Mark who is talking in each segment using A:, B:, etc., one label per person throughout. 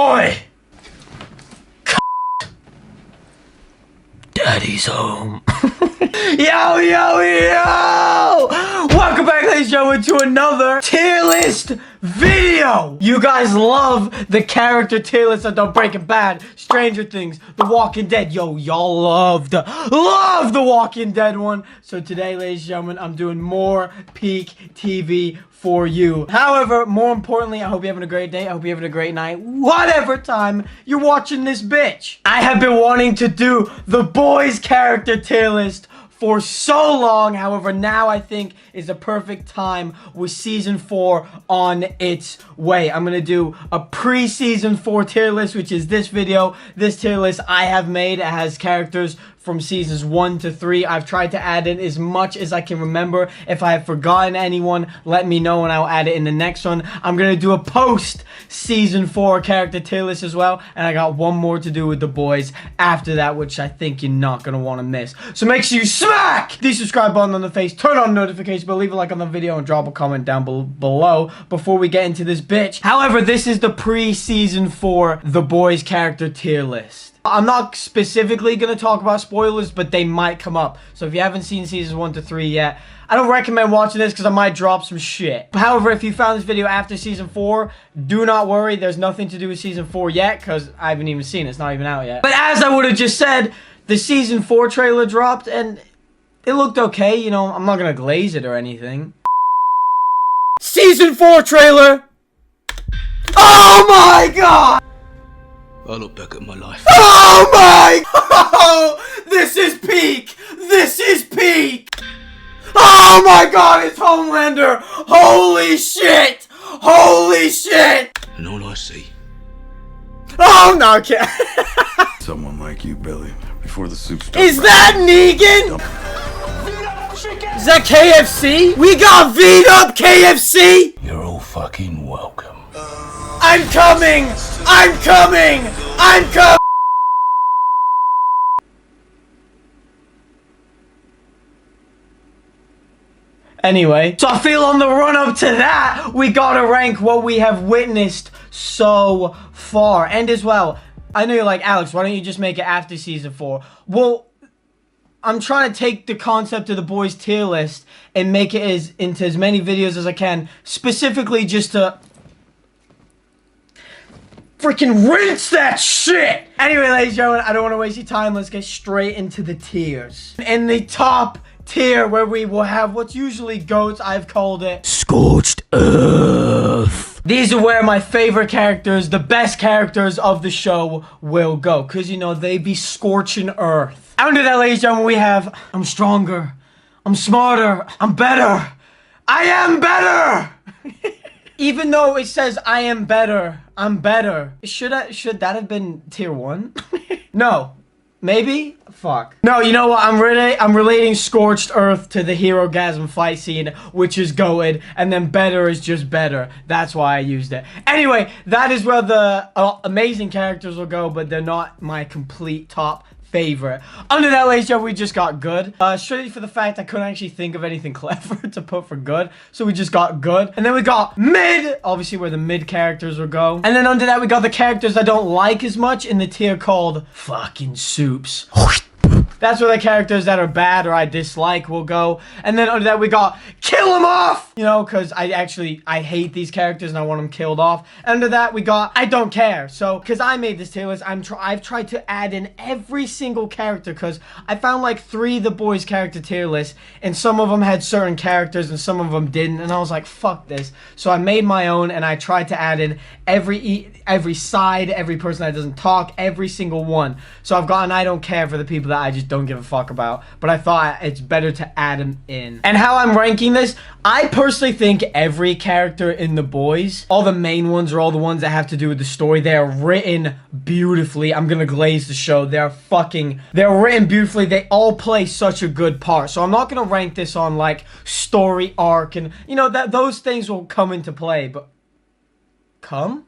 A: boy! Daddy's home. Yo, yo, yo! Welcome back, ladies and gentlemen, to another tier list video. You guys love the character tier list of Breaking Bad, Stranger Things, The Walking Dead. Yo, y'all love the Walking Dead one. So today, ladies and gentlemen, I'm doing more peak TV for you. However, more importantly, I hope you're having a great day. I hope you're having a great night. Whatever time you're watching this bitch. I have been wanting to do the boys character tier list for so long. However, now I think is the perfect time with season 4 on its way. I'm gonna do a pre-season 4 tier list, which is this video. This tier list I have made. It has characters from seasons 1 to 3. I've tried to add in as much as I can remember. If I have forgotten anyone, let me know and I'll add it in the next one. I'm gonna do a post season 4 character tier list as well, and I got one more to do with the boys after that, which I think you're not gonna want to miss. So make sure you smack the subscribe button on the face, turn on notifications, but leave a like on the video and drop a comment down below before we get into this bitch. However, this is the pre-season 4 the boys character tier list. I'm not specifically going to talk about spoilers, but they might come up. So if you haven't seen seasons 1 to 3 yet, I don't recommend watching this because I might drop some shit. However, if you found this video after season 4, do not worry. There's nothing to do with season 4 yet because I haven't even seen it. It's not even out yet. But as I would have just said, the season 4 trailer dropped and it looked okay. You know, I'm not going to glaze it or anything. Season 4 trailer! Oh my god!
B: I look back at my life.
A: Oh my! Oh, this is peak! This is peak! Oh my god, it's Homelander! Holy shit! Holy shit!
B: And all I see.
A: Oh no, okay.
C: Someone like you, Billy, before the soup starts.
A: Is that Negan? Is that KFC? We got V'd up KFC!
B: You're all fucking welcome.
A: I'm coming! I'm coming! I'm coming! Anyway, so I feel on the run up to that, we gotta rank what we have witnessed so far. And as well, I know you're like, Alex, why don't you just make it after season 4? Well, I'm trying to take the concept of the boys tier list and make it into as many videos as I can, specifically just to freaking rinse that shit! Anyway, ladies and gentlemen, I don't want to waste your time. Let's get straight into the tiers. In the top tier, where we will have what's usually GOATs, I've called it Scorched Earth. These are where my favorite characters, the best characters of the show will go. Because, you know, they be scorching Earth. Under that, ladies and gentlemen, we have I'm stronger, I'm smarter, I'm better. I am better! Even though it says I am better, I'm better. Should that have been tier 1? No. Maybe? Fuck. No, you know what? I'm relating Scorched Earth to the Hero-gasm fight scene, which is goated, and then better is just better. That's why I used it. Anyway, that is where the amazing characters will go, but they're not my complete top favorite. Under that, ladies and gentlemen, we just got good. Strictly for the fact I couldn't actually think of anything clever to put for good, so we just got good. And then we got mid, obviously where the mid characters will go. And then under that, we got the characters I don't like as much in the tier called fucking soups. That's where the characters that are bad or I dislike will go. And then under that, we got kill them off! You know, because I hate these characters and I want them killed off. Under that, we got I don't care. So, because I made this tier list, I've tried to add in every single character because I found like 3 the boys character tier lists, and some of them had certain characters and some of them didn't. And I was like, fuck this. So I made my own and I tried to add in every side, every person that doesn't talk, every single one. So I've got an I don't care for the people that I just don't give a fuck about, but I thought it's better to add them in. And how I'm ranking this, I personally think every character in The Boys, all the main ones or all the ones that have to do with the story, they are written beautifully. I'm gonna glaze the show. They're written beautifully. They all play such a good part. So I'm not gonna rank this on like story arc and, you know, that those things will come into play, but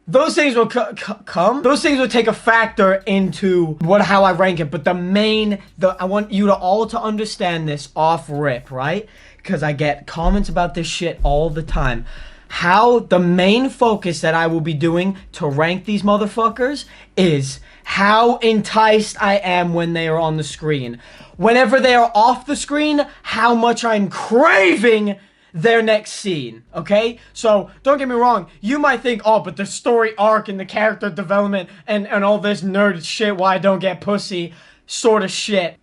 A: those things will come. Those things will take a factor into how I rank it. But I want you to all to understand this off rip, right? Because I get comments about this shit all the time. how the main focus that I will be doing to rank these motherfuckers is how enticed I am when they are on the screen. Whenever they are off the screen, how much I'm craving their next scene, okay? So, don't get me wrong, you might think, oh, but the story arc and the character development and all this nerd shit, why I don't get pussy, sort of shit.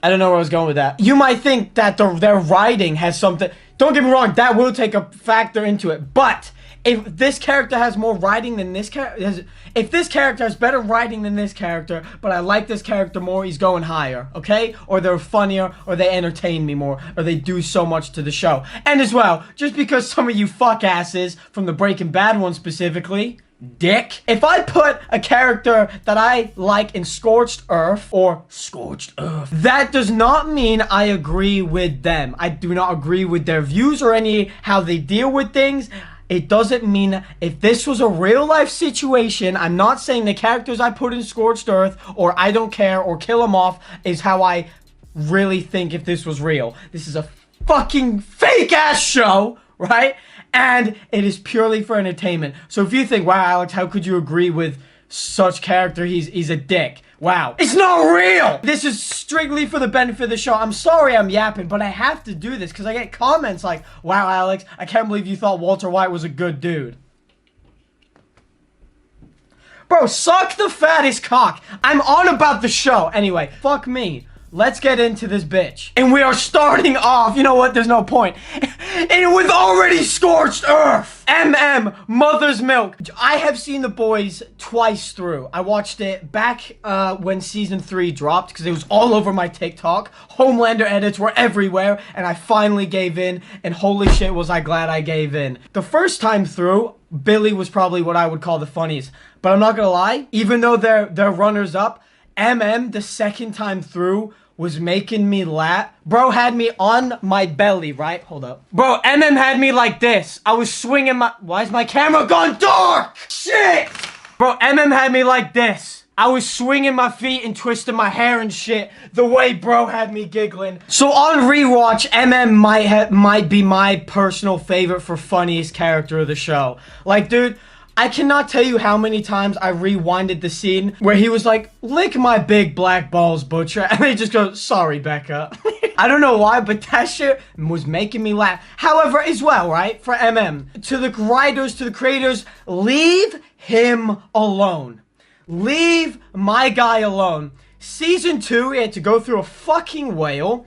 A: I don't know where I was going with that. You might think that their writing has something. Don't get me wrong, that will take a factor into it. But if this character has more writing than this character, if this character has better writing than this character, but I like this character more, he's going higher, okay? Or they're funnier, or they entertain me more, or they do so much to the show. And as well, just because some of you fuck asses from the Breaking Bad one specifically, dick. If I put a character that I like in Scorched Earth, or Scorched Earth, that does not mean I agree with them. I do not agree with their views or how they deal with things. It doesn't mean if this was a real life situation, I'm not saying the characters I put in Scorched Earth, or I don't care, or kill them off, is how I really think if this was real. This is a fucking fake ass show, right? And it is purely for entertainment. So if you think, wow, Alex, how could you agree with such character? He's a dick. Wow. It's not real! This is strictly for the benefit of the show. I'm sorry I'm yapping, but I have to do this because I get comments like, wow, Alex, I can't believe you thought Walter White was a good dude. Bro, suck the fattest cock. I'm on about the show. Anyway, fuck me. Let's get into this bitch. And we are starting off, you know what, there's no point. And with already Scorched Earth. Mother's Milk. I have seen The Boys twice through. I watched it back when season 3 dropped because it was all over my TikTok. Homelander edits were everywhere and I finally gave in, and holy shit was I glad I gave in. The first time through, Billy was probably what I would call the funniest. But I'm not gonna lie, even though they're runners up, the second time through was making me laugh. Bro had me on my belly, right? Hold up. Bro, had me like this. I was swinging my... Why is my camera gone dark? Shit! Bro, had me like this. I was swinging my feet and twisting my hair and shit. The way bro had me giggling. So on rewatch, might be my personal favorite for funniest character of the show. Like, dude... I cannot tell you how many times I rewinded the scene where he was like, lick my big black balls, Butcher. And they just go, sorry, Becca. I don't know why, but that shit was making me laugh. However, as well, right? For to the writers, to the creators, leave him alone. Leave my guy alone. Season 2, he had to go through a fucking whale.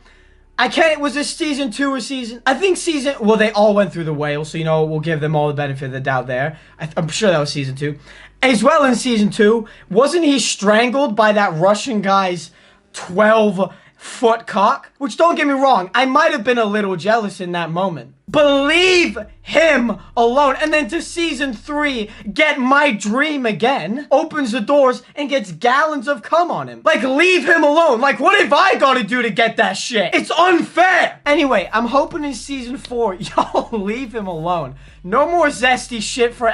A: Was this season 2 or season? I think well, they all went through the whale, so, you know, we'll give them all the benefit of the doubt there. I'm sure that was season 2. As well in season 2, wasn't he strangled by that Russian guy's 12-foot cock? Which, don't get me wrong, I might have been a little jealous in that moment. But leave him alone. And then to season 3, get my dream again, opens the doors and gets gallons of cum on him. Like, leave him alone. Like, what have I got to do to get that shit? It's unfair. Anyway, I'm hoping in season 4, y'all leave him alone. No more zesty shit for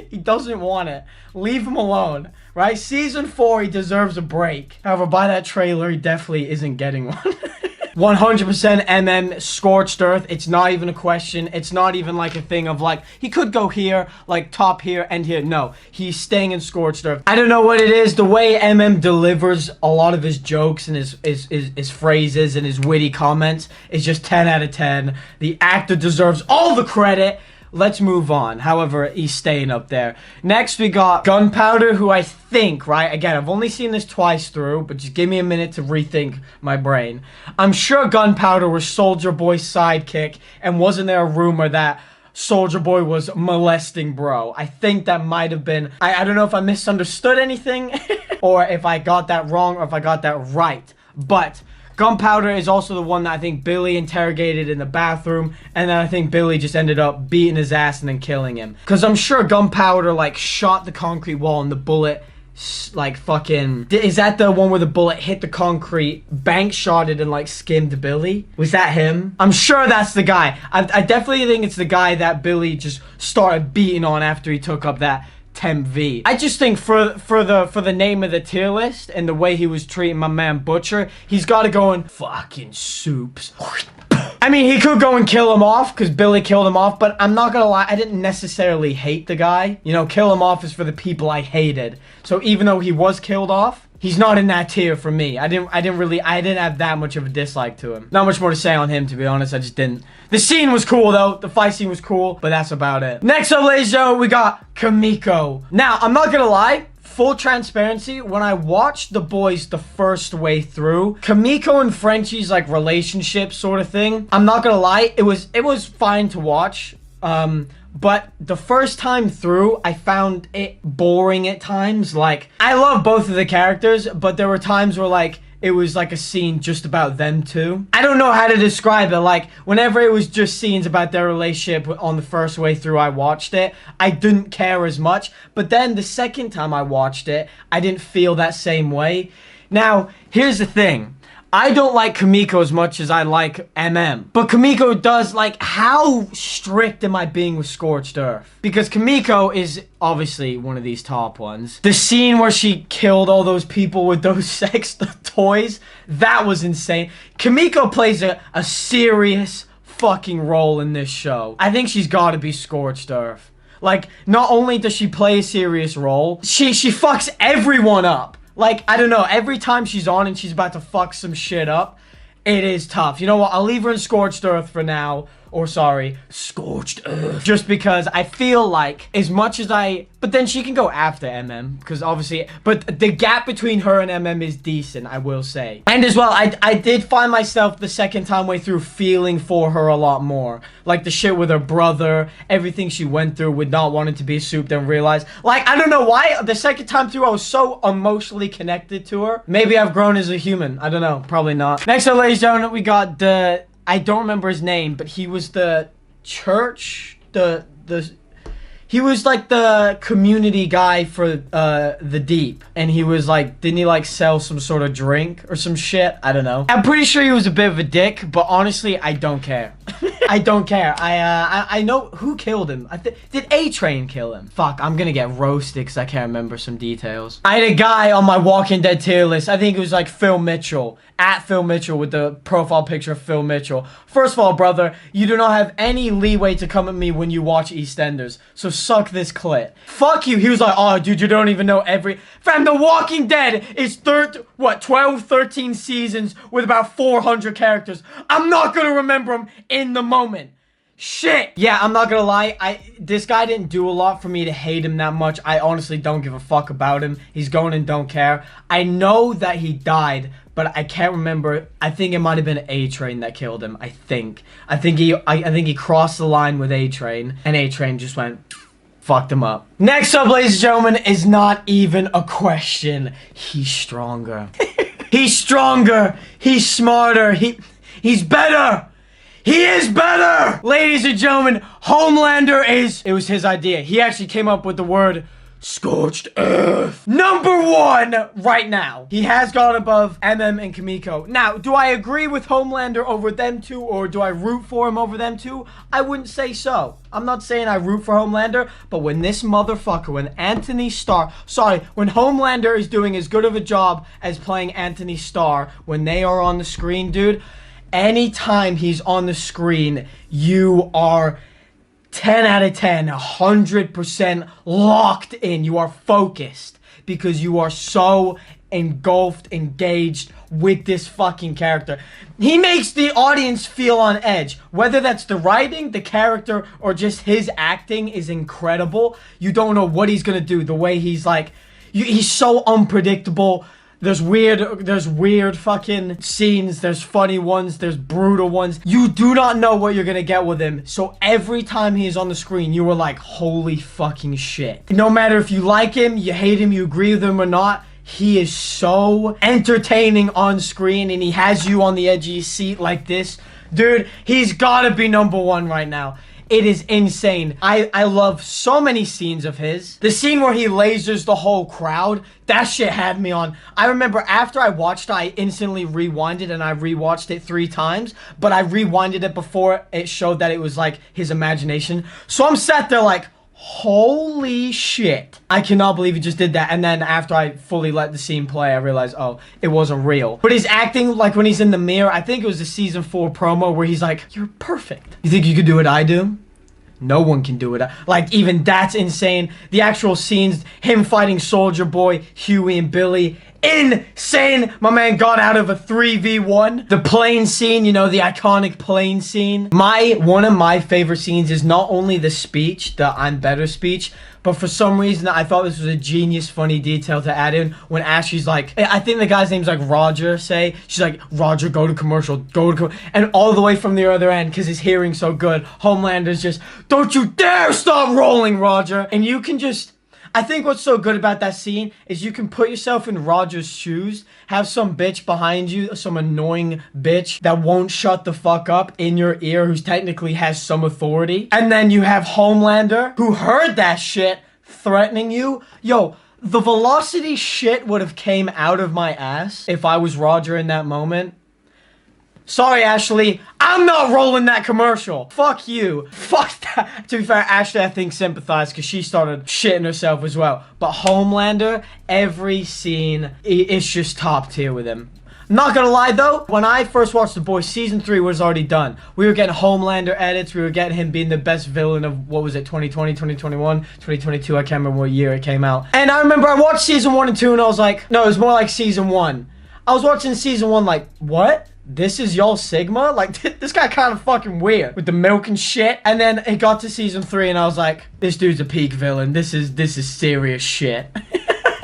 A: He doesn't want it. Leave him alone. Right? Season 4, he deserves a break. However, by that trailer, he definitely isn't getting one. 100% Scorched Earth. It's not even a question. It's not even like a thing of like, he could go here, like top here and here. No, he's staying in Scorched Earth. I don't know what it is. The way delivers a lot of his jokes and his phrases and his witty comments is just 10 out of 10. The actor deserves all the credit. Let's move on. However, he's staying up there. Next, we got Gunpowder, who I think, right? Again, I've only seen this twice through, but just give me a minute to rethink my brain. I'm sure Gunpowder was Soulja Boy's sidekick, and wasn't there a rumor that Soulja Boy was molesting bro? I think that might have been... I don't know if I misunderstood anything, or if I got that wrong, or if I got that right. But... Gunpowder is also the one that I think Billy interrogated in the bathroom, and then I think Billy just ended up beating his ass and then killing him. Because I'm sure Gunpowder, like, shot the concrete wall and the bullet, like, fucking... Is that the one where the bullet hit the concrete, bank shot it, and, like, skimmed Billy? Was that him? I'm sure that's the guy. I definitely think it's the guy that Billy just started beating on after he took up that Temp V. I just think for the name of the tier list and the way he was treating my man Butcher, he's got to go in fucking soups. I mean, he could go and kill him off because Billy killed him off, but I'm not gonna lie, I didn't necessarily hate the guy. You know, kill him off is for the people I hated. So even though he was killed off, he's not in that tier for me. I didn't have that much of a dislike to him. Not much more to say on him, to be honest. I just didn't. The scene was cool, though. The fight scene was cool, but that's about it. Next up, ladies and gentlemen, we got Kimiko. Now, I'm not gonna lie. Full transparency, when I watched The Boys the first way through, Kimiko and Frenchie's like relationship sort of thing, I'm not gonna lie, it was fine to watch. But the first time through, I found it boring at times. Like, I love both of the characters, but there were times where like it was like a scene just about them two. I don't know how to describe it. Like, whenever it was just scenes about their relationship on the first way through I watched it, I didn't care as much. But then the second time I watched it, I didn't feel that same way. Now, here's the thing. I don't like Kimiko as much as I like MM. But Kimiko does, like, how strict am I being with Scorched Earth? Because Kimiko is obviously one of these top ones. The scene where she killed all those people with those sex toys, that was insane. Kimiko plays a serious fucking role in this show. I think she's gotta be Scorched Earth. Like, not only does she play a serious role, she fucks everyone up. Like, I don't know, every time she's on and she's about to fuck some shit up, it is tough. You know what, I'll leave her in Scorched Earth for now. Or sorry, Scorched Earth. Just because I feel like, as much as but then she can go after MM, because obviously, but the gap between her and MM is decent, I will say. And as well, I did find myself the second time way through feeling for her a lot more. Like the shit with her brother, everything she went through with not wanting to be a soup, then realize, like, I don't know why, the second time through I was so emotionally connected to her. Maybe I've grown as a human, I don't know, probably not. Next up, ladies and gentlemen, we got the, I don't remember his name, but he was the church, he was like the community guy for the Deep, and he was like, didn't he like sell some sort of drink or some shit? I don't know. I'm pretty sure he was a bit of a dick, but honestly, I don't care. I don't care. I know who killed him. Did A-Train kill him? Fuck, I'm gonna get roasted because I can't remember some details. I had a guy on my Walking Dead tier list. I think it was like Phil Mitchell. At Phil Mitchell with the profile picture of Phil Mitchell. First of all, brother, you do not have any leeway to come at me when you watch EastEnders. So suck this clit. Fuck you. He was like, oh, dude, you don't even know Fam, The Walking Dead is 12, 13 seasons with about 400 characters. I'm not gonna remember them in the moment. Shit. Yeah, I'm not gonna lie. This guy didn't do a lot for me to hate him that much. I honestly don't give a fuck about him. He's going and don't care. I know that he died, but I can't remember. I think it might have been A-Train that killed him. I think he crossed the line with A-Train, and A-Train just went, fucked him up. Next up, ladies and gentlemen, is not even a question. He's stronger. He's stronger. He's smarter. He's better. He is better! Ladies and gentlemen, Homelander it was his idea. He actually came up with the word Scorched Earth. #1 right now. He has gone above MM and Kimiko. Now, do I agree with Homelander over them two, or do I root for him over them two? I wouldn't say so. I'm not saying I root for Homelander, but when this motherfucker, when Homelander is doing as good of a job as playing Anthony Starr, when they are on the screen, dude, anytime he's on the screen, you are 10 out of 10, 100% locked in. You are focused because you are so engaged with this fucking character. He makes the audience feel on edge. Whether that's the writing, the character, or just his acting is incredible. You don't know what he's gonna do. The way he's like, he's so unpredictable. There's weird fucking scenes, there's funny ones, there's brutal ones. You do not know what you're gonna get with him. So every time he is on the screen, you are like, holy fucking shit. No matter if you like him, you hate him, you agree with him or not, he is so entertaining on screen, and he has you on the edge of your seat like this. Dude, he's gotta be #1 right now. It is insane. I love so many scenes of his. The scene where he lasers the whole crowd, that shit had me on. I remember after I watched it, I instantly rewinded, and I rewatched it 3 times, but I rewinded it before it showed that it was like his imagination. So I'm sat there like, holy shit. I cannot believe he just did that. And then after I fully let the scene play, I realized, oh, it wasn't real. But he's acting like when he's in the mirror. I think it was the season 4 promo where he's like, you're perfect. You think you could do what I do? No one can do it. Like, even that's insane. The actual scenes, him fighting Soldier Boy, Huey, and Billy, insane. My man got out of a 3v1. The plane scene, you know, the iconic plane scene. One of my favorite scenes is not only the speech, the I'm better speech, but for some reason I thought this was a genius funny detail to add in when Ashley's like, I think the guy's name's like Roger, she's like, Roger, go to commercial, and all the way from the other end, because his hearing's so good, Homelander's just, don't you dare stop rolling, Roger. And you can just, I think what's so good about that scene is you can put yourself in Roger's shoes, have some bitch behind you, some annoying bitch that won't shut the fuck up in your ear, who's technically has some authority. And then you have Homelander, who heard that shit, threatening you. Yo, the velocity shit would have came out of my ass if I was Roger in that moment. Sorry, Ashley, I'm not rolling that commercial. Fuck you. Fuck that. To be fair, Ashley, I think, sympathized because she started shitting herself as well. But Homelander, every scene, it's just top tier with him. Not gonna lie though, when I first watched The Boys, season 3 was already done. We were getting Homelander edits, we were getting him being the best villain of, what was it, 2020, 2021, 2022, I can't remember what year it came out. And I remember I watched season 1 and 2 and I was like, no, it was more like season 1. I was watching season 1 like, what? This is y'all Sigma? Like, this guy kind of fucking weird with the milk and shit. And then it got to season 3 and I was like, this dude's a peak villain. This is serious shit.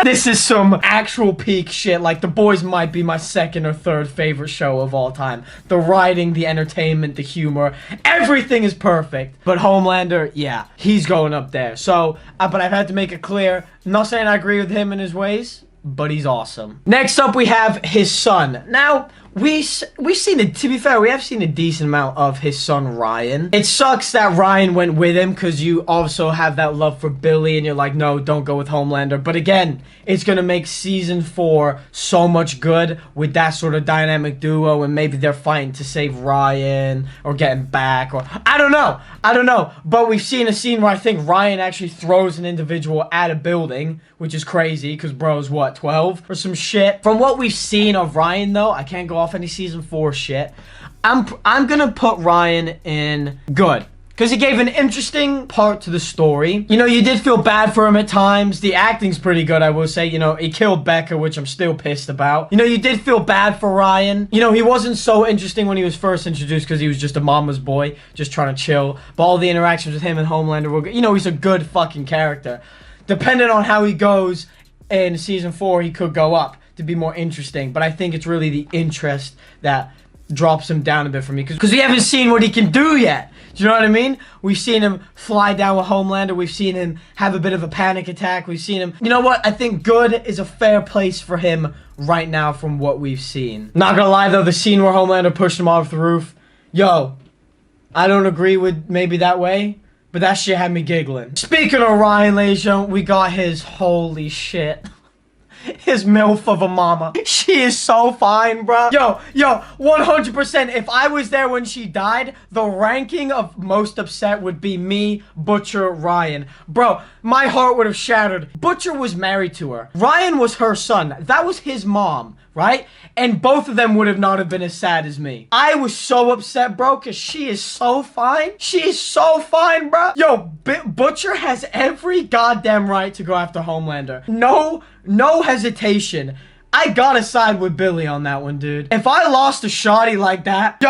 A: This is some actual peak shit. Like, The Boys might be my second or third favorite show of all time. The writing, the entertainment, the humor, everything is perfect. But Homelander, yeah, he's going up there. So, but I've had to make it clear, I'm not saying I agree with him and his ways, but he's awesome. Next up, we have his son. Now, we've seen it, to be fair, we have seen a decent amount of his son, Ryan. It sucks that Ryan went with him because you also have that love for Billy and you're like, no, don't go with Homelander. But again, it's going to make season 4 so much good with that sort of dynamic duo and maybe they're fighting to save Ryan or getting back or I don't know. But we've seen a scene where I think Ryan actually throws an individual at a building, which is crazy because bro's what, 12 or some shit. From what we've seen of Ryan though, I can't go off any season 4 shit. I'm gonna put Ryan in good because he gave an interesting part to the story. You know, you did feel bad for him at times. The acting's pretty good, I will say. You know, he killed Becca, which I'm still pissed about. You know, you did feel bad for Ryan. You know, he wasn't so interesting when he was first introduced because he was just a mama's boy, just trying to chill. But all the interactions with him and Homelander were good. You know, he's a good fucking character. Depending on how he goes in season 4, he could go up to be more interesting, but I think it's really the interest that drops him down a bit for me because we haven't seen what he can do yet. Do you know what I mean? We've seen him fly down with Homelander. We've seen him have a bit of a panic attack. We've seen him, you know what? I think good is a fair place for him right now from what we've seen. Not gonna lie though, the scene where Homelander pushed him off the roof, yo, I don't agree with maybe that way, but that shit had me giggling. Speaking of Ryan, ladies and gentlemen, we got his holy shit. His MILF of a mama. She is so fine, bro. Yo, 100%. If I was there when she died, the ranking of most upset would be me, Butcher, Ryan. Bro, my heart would have shattered. Butcher was married to her. Ryan was her son. That was his mom, right? And both of them would have not have been as sad as me. I was so upset, bro, because she is so fine. She is so fine, bro. Yo, Butcher has every goddamn right to go after Homelander. No hesitation. I gotta side with Billy on that one, dude. If I lost a shawty like that,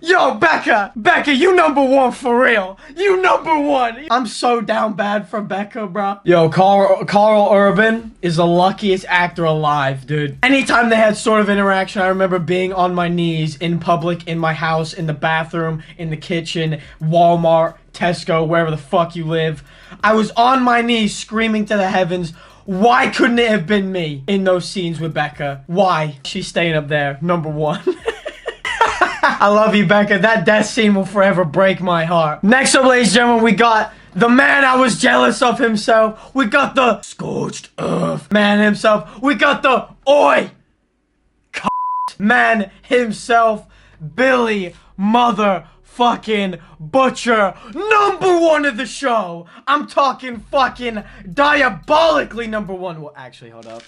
A: yo, Becca, you number 1 for real. You number 1. I'm so down bad for Becca, bro. Yo, Carl Urban is the luckiest actor alive, dude. Anytime they had sort of interaction, I remember being on my knees in public, in my house, in the bathroom, in the kitchen, Walmart, Tesco, wherever the fuck you live. I was on my knees screaming to the heavens, why couldn't it have been me in those scenes with Becca? Why? She's staying up there, number 1. I love you, Becca. That death scene will forever break my heart. Next up, ladies and gentlemen, we got the man I was jealous of himself. We got the scorched earth man himself. We got the man himself, Billy mother fucking Butcher, #1 of the show. I'm talking fucking diabolically #1. Well, actually, hold up.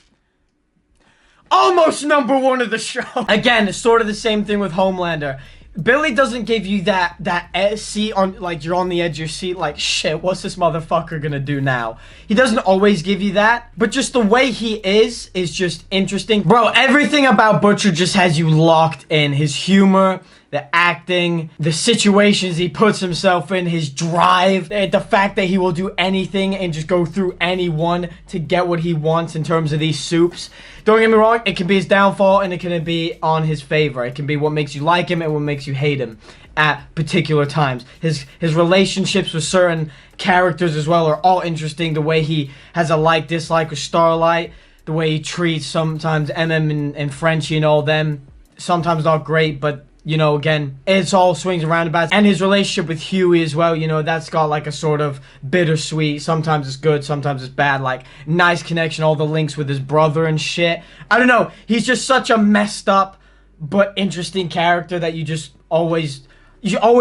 A: Almost #1 of the show. Again, it's sort of the same thing with Homelander. Billy doesn't give you that seat on, like, you're on the edge of your seat, like, shit, what's this motherfucker gonna do now? He doesn't always give you that, but just the way he is just interesting. Bro, everything about Butcher just has you locked in. His humor, the acting, the situations he puts himself in, his drive, the fact that he will do anything and just go through anyone to get what he wants in terms of these soups. Don't get me wrong, it can be his downfall and it can be on his favor. It can be what makes you like him and what makes you hate him at particular times. His relationships with certain characters as well are all interesting. The way he has a like-dislike with Starlight, the way he treats sometimes MM and Frenchie and all them. Sometimes not great, but you know, again, it's all swings and roundabouts. And his relationship with Huey as well, you know, that's got like a sort of bittersweet. Sometimes it's good, sometimes it's bad. Like, nice connection, all the links with his brother and shit. I don't know. He's just such a messed up but interesting character that you're always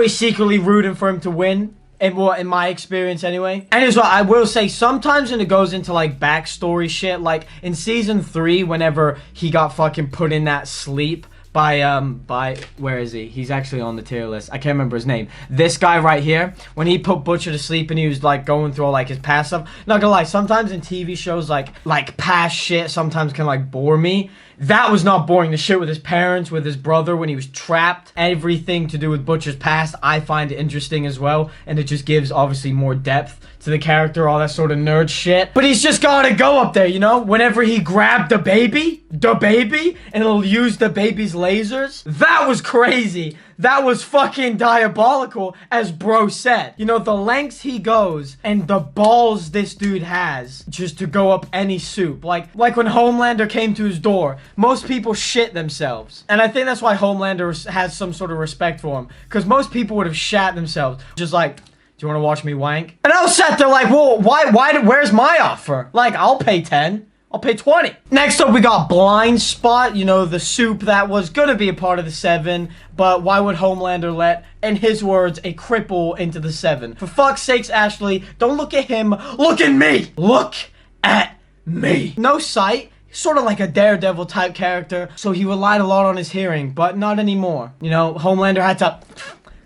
A: secretly rooting for him to win. And what, in my experience anyway. And as well, I will say, sometimes when it goes into like backstory shit, like in season 3, whenever he got fucking put in that sleep by where is he? He's actually on the tier list. I can't remember his name. This guy right here, when he put Butcher to sleep and he was like going through all like his past stuff. Not gonna lie, sometimes in TV shows like past shit sometimes can like bore me. That was not boring. The shit with his parents, with his brother when he was trapped, everything to do with Butcher's past, I find interesting as well, and it just gives obviously more depth to the character, all that sort of nerd shit. But he's just gotta go up there, you know? Whenever he grabbed the baby, and he'll use the baby's lasers, that was crazy. That was fucking diabolical, as bro said. You know, the lengths he goes and the balls this dude has just to go up any soup. Like when Homelander came to his door, most people shit themselves. And I think that's why Homelander has some sort of respect for him. Because most people would have shat themselves. Just like, do you want to watch me wank? And I was sat there like, well, where's my offer? Like, I'll pay 10. I'll pay 20. Next up, we got Blind Spot. You know, the soup that was gonna be a part of the 7. But why would Homelander let, in his words, a cripple into the 7? For fuck's sakes, Ashley, don't look at him. Look at me. Look at me. No sight. Sort of like a Daredevil type character. So he relied a lot on his hearing, but not anymore. You know, Homelander had to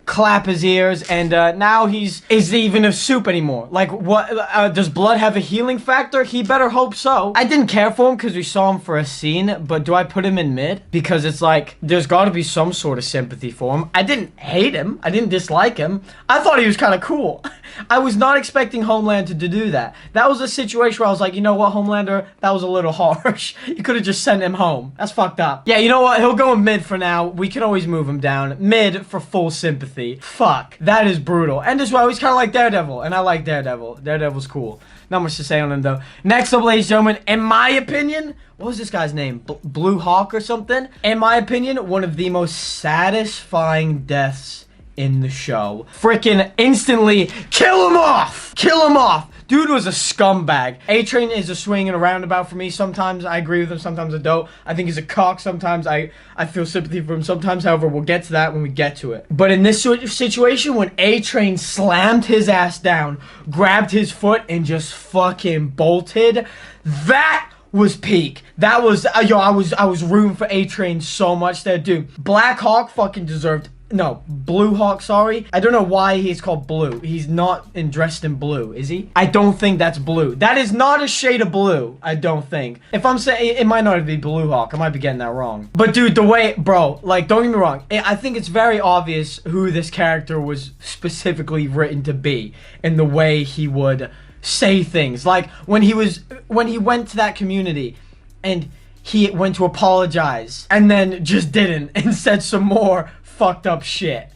A: clap his ears, and now isn't even a soup anymore. Like, what, does blood have a healing factor? He better hope so. I didn't care for him because we saw him for a scene, but do I put him in mid? Because it's like, there's got to be some sort of sympathy for him. I didn't hate him. I didn't dislike him. I thought he was kind of cool. I was not expecting Homelander to do that. That was a situation where I was like, you know what, Homelander? That was a little harsh. You could have just sent him home. That's fucked up. Yeah, you know what? He'll go in mid for now. We can always move him down. Mid for full sympathy. Fuck. That is brutal. And as well, he's kind of like Daredevil. And I like Daredevil. Daredevil's cool. Not much to say on him, though. Next up, ladies and gentlemen, in my opinion, what was this guy's name? Blue Hawk or something? In my opinion, one of the most satisfying deaths in the show. Freaking instantly kill him off! Kill him off! Dude was a scumbag. A-Train is a swing and a roundabout for me. Sometimes I agree with him, sometimes I don't. I think he's a cock. Sometimes I feel sympathy for him. Sometimes, however, we'll get to that when we get to it. But in this situation, when A-Train slammed his ass down, grabbed his foot, and just fucking bolted, that was peak. That was, yo, I was rooting for A-Train so much there, dude. Black Hawk fucking deserved. No, Blue Hawk, sorry. I don't know why he's called blue. He's not dressed in blue, is he? I don't think that's blue. That is not a shade of blue, I don't think. If I'm saying, it might not be Blue Hawk. I might be getting that wrong. But dude, the way, bro, like, don't get me wrong. I think it's very obvious who this character was specifically written to be in the way he would say things. Like, when he went to that community and he went to apologize and then just didn't and said some more fucked up shit.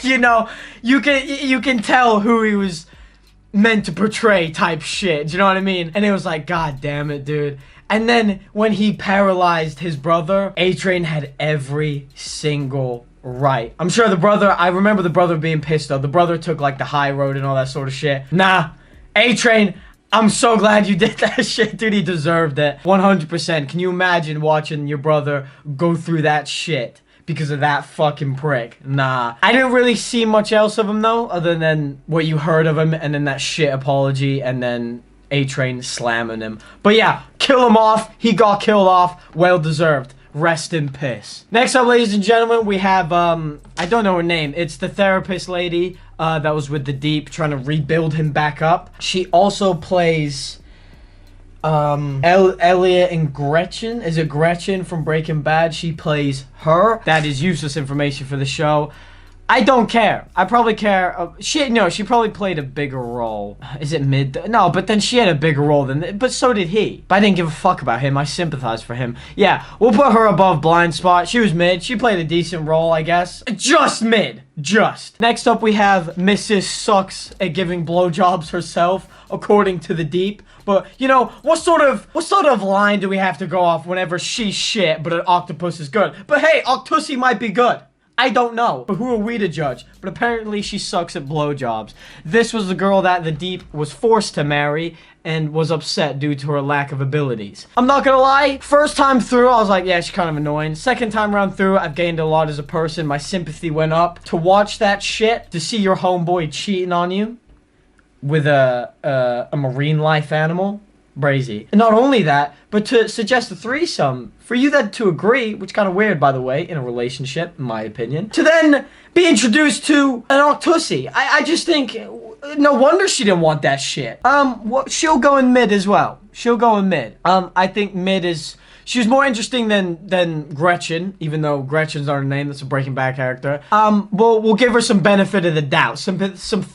A: You know, you can tell who he was meant to portray type shit. Do you know what I mean? And it was like, god damn it, dude. And then when he paralyzed his brother, A-Train had every single right. I'm sure the brother, I remember the brother being pissed though. The brother took like the high road and all that sort of shit. Nah, A-Train, I'm so glad you did that shit, dude. He deserved it. 100%. Can you imagine watching your brother go through that shit? because of that fucking prick. Nah. I didn't really see much else of him, though, other than what you heard of him, and then that shit apology, and then A-Train slamming him. But yeah, kill him off. He got killed off. Well deserved. Rest in peace. Next up, ladies and gentlemen, we have, I don't know her name. It's the therapist lady that was with the Deep, trying to rebuild him back up. She also plays Elliot and Gretchen. Is it Gretchen from Breaking Bad? She plays her. That is useless information for the show. I don't care. I probably care. She probably played a bigger role. Is it Mid? No, but then she had a bigger role than. But so did he. But I didn't give a fuck about him. I sympathize for him. Yeah, we'll put her above Blind Spot. She was mid. She played a decent role, I guess. Just mid. Just. Next up, we have Mrs. Sucks at giving blowjobs herself, according to the Deep. But, you know, what sort of line do we have to go off whenever she's shit, but an octopus is good? But hey, Octopussy might be good. I don't know, but who are we to judge? But apparently she sucks at blowjobs. This was the girl that the Deep was forced to marry and was upset due to her lack of abilities. I'm not gonna lie, first time through, I was like, yeah, she's kind of annoying. Second time around through, I've gained a lot as a person. My sympathy went up. To watch that shit, to see your homeboy cheating on you with a marine life animal, brazy. And not only that, but to suggest a threesome, for you that to agree, which kind of weird, by the way, in a relationship, in my opinion, to then be introduced to an Octopussy. I just think, no wonder she didn't want that shit. She'll go in mid as well. She'll go in mid. I think mid is, she was more interesting than Gretchen, even though Gretchen's not her name, that's a Breaking Bad character. We'll give her some benefit of the doubt, some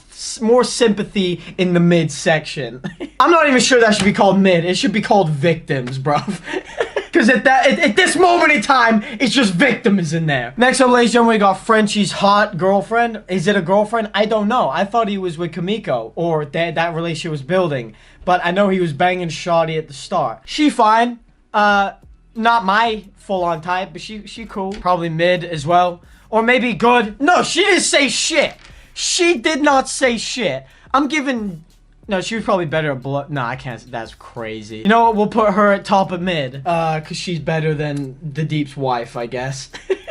A: more sympathy in the mid section. I'm not even sure that should be called mid. It should be called victims, bruv. Because at this moment in time, it's just victims in there. Next up, ladies and gentlemen, we got Frenchie's hot girlfriend. Is it a girlfriend? I don't know. I thought he was with Kimiko, or that relationship was building. But I know he was banging Shawty at the start. She fine. Not my full-on type, but she cool. Probably mid as well. Or maybe good. No, she didn't say shit. She did not say shit. I'm giving... No, she was probably better at blood. No, I can't. That's crazy. You know what? We'll put her at top of mid. Because she's better than the Deep's wife, I guess.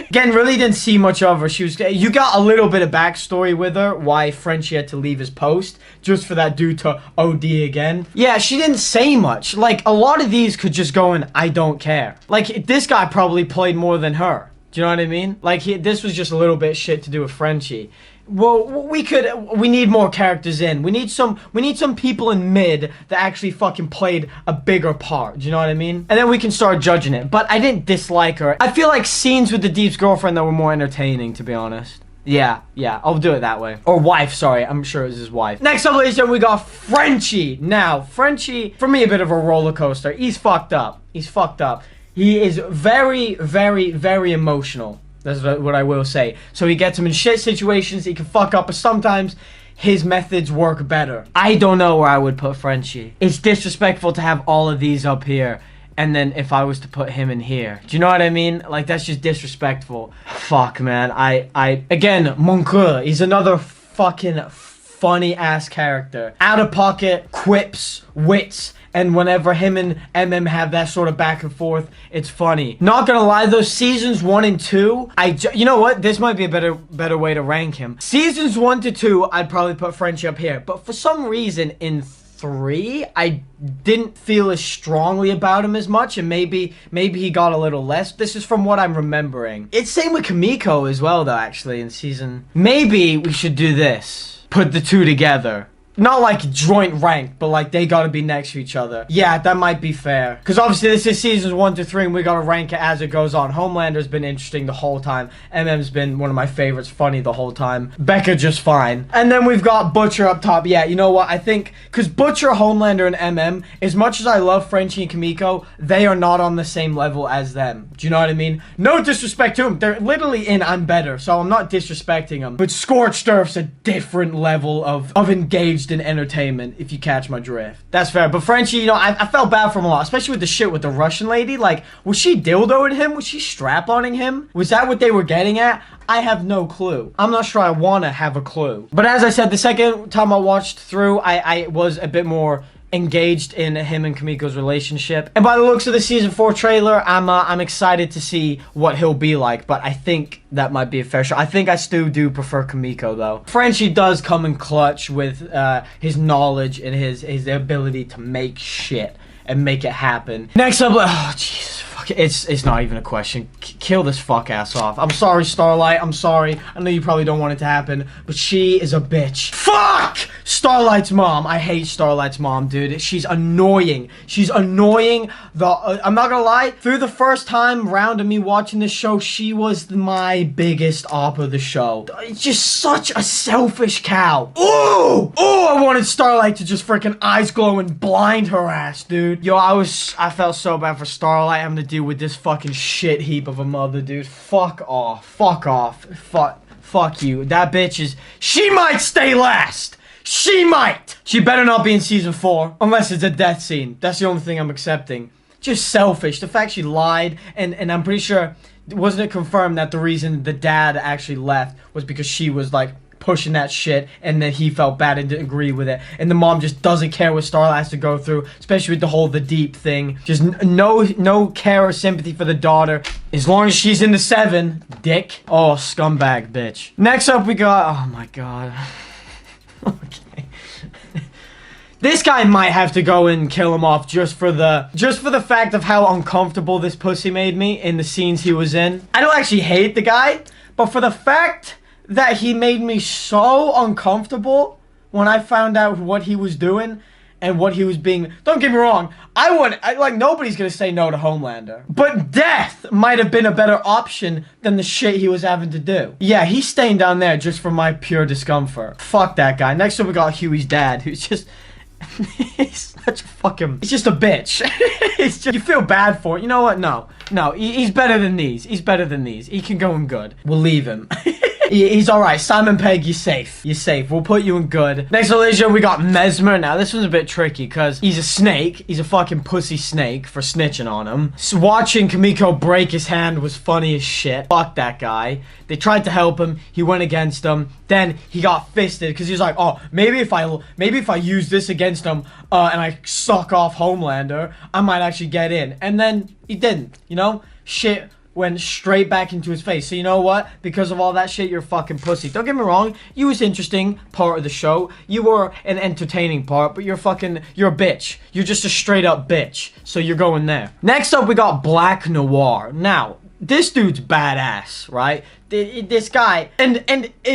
A: Again, really didn't see much of her. You got a little bit of backstory with her. Why Frenchie had to leave his post. Just for that dude to OD again. Yeah, she didn't say much. Like, a lot of these could just go in, I don't care. Like, this guy probably played more than her. Do you know what I mean? Like, this was just a little bit shit to do with Frenchie. Well, we need more characters in. We need some people in mid that actually fucking played a bigger part. Do you know what I mean? And then we can start judging it. But I didn't dislike her. I feel like scenes with the Deep's girlfriend that were more entertaining, to be honest. Yeah, I'll do it that way. Or wife, sorry. I'm sure it was his wife. Next up, ladies and gentlemen, we got Frenchie. Now, Frenchie, for me, a bit of a roller coaster. He's fucked up. He's fucked up. He is very, very, very emotional. That's what I will say. So he gets him in shit situations, he can fuck up, but sometimes his methods work better. I don't know where I would put Frenchie. It's disrespectful to have all of these up here, and then if I was to put him in here. Do you know what I mean? Like, that's just disrespectful. Fuck, man. Again, Mon Coeur, he's another fucking funny-ass character. Out of pocket, quips, wits, and whenever him and MM have that sort of back and forth, it's funny. Not gonna lie, those seasons 1 and 2, you know what? This might be a better way to rank him. Seasons 1 to 2, I'd probably put Frenchie up here. But for some reason, in 3, I didn't feel as strongly about him as much, and maybe he got a little less. This is from what I'm remembering. It's same with Kimiko as well, though, actually, in season... Maybe we should do this. Put the two together. Not like joint rank, but like they gotta be next to each other. Yeah, that might be fair. Because obviously this is seasons 1 to 3 and we gotta rank it as it goes on. Homelander's been interesting the whole time. MM's been one of my favorites, funny the whole time. Becca just fine. And then we've got Butcher up top. Yeah, you know what? I think, because Butcher, Homelander, and MM, as much as I love Frenchie and Kimiko, they are not on the same level as them. Do you know what I mean? No disrespect to them. They're literally in I'm better, so I'm not disrespecting them. But Scorched Earth's a different level of engaged in entertainment, if you catch my drift. That's fair. But Frenchie, you know, I felt bad for him a lot, especially with the shit with the Russian lady. Like, was she dildoing him? Was she strap-oning him? Was that what they were getting at? I have no clue. I'm not sure I want to have a clue. But as I said, the second time I watched through, I was a bit more engaged in him and Kimiko's relationship. And by the looks of the season 4 trailer, I'm excited to see what he'll be like, but I think that might be a fair shot. I think I still do prefer Kimiko though. Frenchie does come in clutch with his knowledge and his ability to make shit and make it happen. Next up, oh Jesus, fuck it. It's not even a question. Kill this fuck ass off. I'm sorry, Starlight. I'm sorry. I know you probably don't want it to happen, but she is a bitch. Fuck! Starlight's mom. I hate Starlight's mom, dude. She's annoying. She's annoying. I'm not gonna lie. Through the first time round of me watching this show, she was my biggest op of the show. It's just such a selfish cow. Ooh! Ooh! I wanted Starlight to just freaking eyes glow and blind her ass, dude. Yo, I felt so bad for Starlight having to deal with this fucking shit heap of a mother, dude. Fuck off. Fuck off. Fuck you. That bitch is... She might stay last! She might! She better not be in season 4. Unless it's a death scene. That's the only thing I'm accepting. Just selfish. The fact she lied, and I'm pretty sure... Wasn't it confirmed that the reason the dad actually left was because she was, like, pushing that shit, and then he felt bad and didn't agree with it, and the mom just doesn't care what Starlight has to go through, especially with the whole the deep thing. Just no care or sympathy for the daughter, as long as she's in the 7, dick. Oh, scumbag bitch. Next up we got, oh my god. Okay. This guy might have to go and kill him off just for the fact of how uncomfortable this pussy made me in the scenes he was in. I don't actually hate the guy, but for the fact that he made me so uncomfortable when I found out what he was doing and what he was being... Don't get me wrong, like, nobody's gonna say no to Homelander. But death might have been a better option than the shit he was having to do. Yeah, he's staying down there just for my pure discomfort. Fuck that guy. Next up we got Huey's dad, who's just... he's such a fucking... He's just a bitch. It's just... You feel bad for it. You know what? No. He's better than these. He's better than these. He can go in good. We'll leave him. He's alright. Simon Pegg, you're safe. You're safe. We'll put you in good. Next Alicia, we got Mesmer. Now, this one's a bit tricky because he's a snake. He's a fucking pussy snake for snitching on him. So watching Kimiko break his hand was funny as shit. Fuck that guy. They tried to help him. He went against them. Then he got fisted because he was like, oh, maybe if I use this against him and I suck off Homelander, I might actually get in. And then he didn't, you know? Shit went straight back into his face. So you know what? Because of all that shit, you're a fucking pussy. Don't get me wrong. You was interesting part of the show. You were an entertaining part, but you're a bitch. You're just a straight up bitch. So you're going there. Next up, we got Black Noir. Now, this dude's badass, right? This guy, and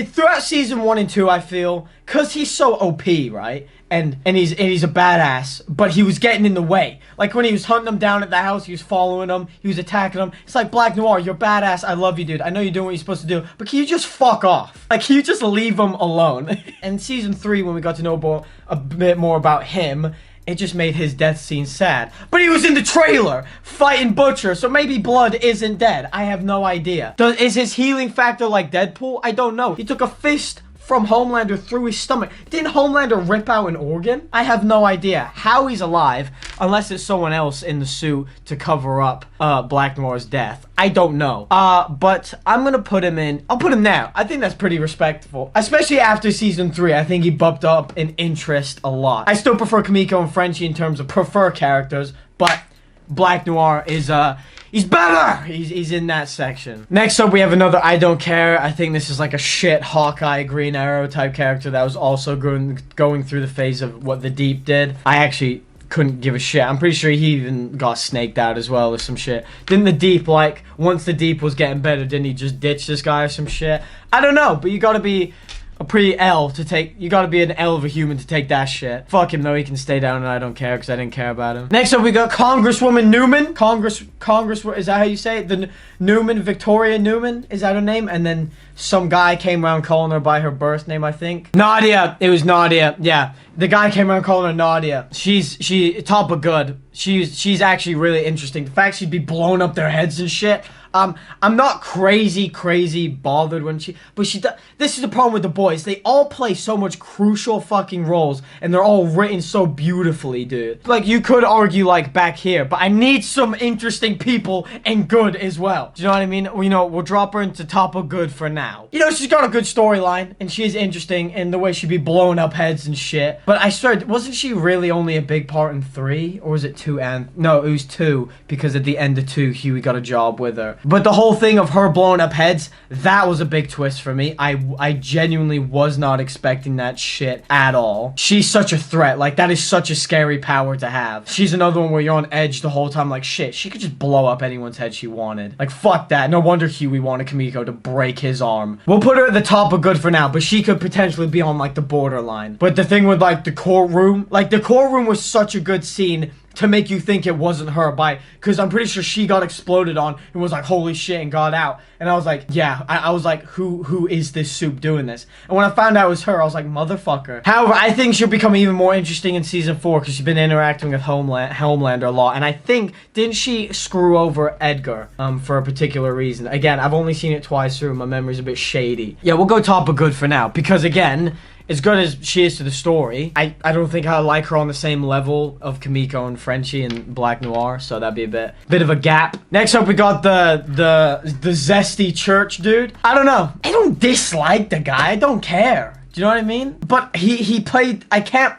A: throughout season 1 and 2, I feel, cause he's so OP, right? And he's a badass, but he was getting in the way. Like when he was hunting them down at the house, he was following them, he was attacking them. It's like, Black Noir, you're badass, I love you, dude. I know you're doing what you're supposed to do, but can you just fuck off? Like, can you just leave him alone? And season 3, when we got to know a bit more about him, it just made his death scene sad. But he was in the trailer, fighting Butcher, so maybe blood isn't dead. I have no idea. Is his healing factor like Deadpool? I don't know. He took a fist from Homelander through his stomach. Didn't Homelander rip out an organ? I have no idea how he's alive, unless it's someone else in the suit to cover up Black Noir's death. I don't know. But I'm gonna put him in. I'll put him now. I think that's pretty respectful. Especially after season 3, I think he bumped up in interest a lot. I still prefer Kimiko and Frenchie in terms of prefer characters, but Black Noir is, he's better! He's in that section. Next up, we have another I don't care. I think this is like a shit Hawkeye Green Arrow type character that was also going through the phase of what the Deep did. I actually couldn't give a shit. I'm pretty sure he even got snaked out as well or some shit. Didn't the Deep, like, once the Deep was getting better, didn't he just ditch this guy or some shit? I don't know, but you gotta be a pretty L to take. You gotta be an L of a human to take that shit. Fuck him though, he can stay down and I don't care because I didn't care about him. Next up we got Congresswoman Newman. Congress, is that how you say it? The Newman, Victoria Newman, is that her name? And then some guy came around calling her by her birth name, I think. Nadia, it was Nadia, yeah. The guy came around calling her Nadia. She top of good. She's actually really interesting. The fact she'd be blowing up their heads and shit, I'm not crazy bothered when this is the problem with the boys. They all play so much crucial fucking roles, and they're all written so beautifully, dude. Like, you could argue, like, back here, but I need some interesting people and good as well. Do you know what I mean? You know, we'll drop her into top of good for now. You know, she's got a good storyline, and she is interesting in the way she'd be blowing up heads and shit. But I started, wasn't she really only a big part in 3? Or was it 2 and... No, it was 2, because at the end of 2, Huey got a job with her. But the whole thing of her blowing up heads, that was a big twist for me. I genuinely was not expecting that shit at all. She's such a threat. Like, that is such a scary power to have. She's another one where you're on edge the whole time. Like, shit, she could just blow up anyone's head she wanted. Like, fuck that. No wonder Huey wanted Kimiko to break his arm. We'll put her at the top of good for now, but she could potentially be on, like, the borderline. But the thing with, like, the courtroom, like, the courtroom was such a good scene to make you think it wasn't her, because I'm pretty sure she got exploded on and was like, holy shit, and got out. And I was like, yeah, I was like, who is this soup doing this? And when I found out it was her, I was like, motherfucker. However, I think she'll become even more interesting in season 4 because she's been interacting with Homelander a lot. And I think, didn't she screw over Edgar for a particular reason? Again, I've only seen it twice through. My memory's a bit shady. Yeah, we'll go top of good for now because, again, as good as she is to the story, I don't think I like her on the same level of Kimiko and Frenchie and Black Noir, so that'd be a bit of a gap. Next up, we got the zesty church dude. I don't know. I don't dislike the guy. I don't care. Do you know what I mean? But he played. I can't.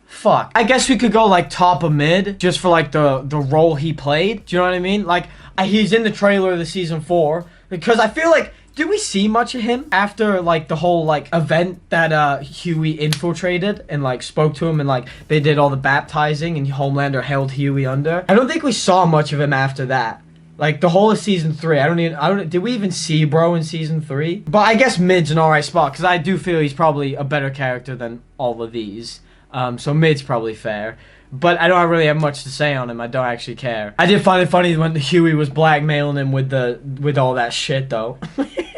A: Fuck. I guess we could go like top of mid just for like the role he played. Do you know what I mean? Like he's in the trailer of the season 4 because I feel like. Did we see much of him after, like, the whole, like, event that, Huey infiltrated and, like, spoke to him and, like, they did all the baptizing and Homelander held Huey under? I don't think we saw much of him after that. Like, the whole of season 3, did we even see bro in season 3? But I guess mid's an alright spot, because I do feel he's probably a better character than all of these. So mid's probably fair. But I don't really have much to say on him. I don't actually care. I did find it funny when Huey was blackmailing him with all that shit, though.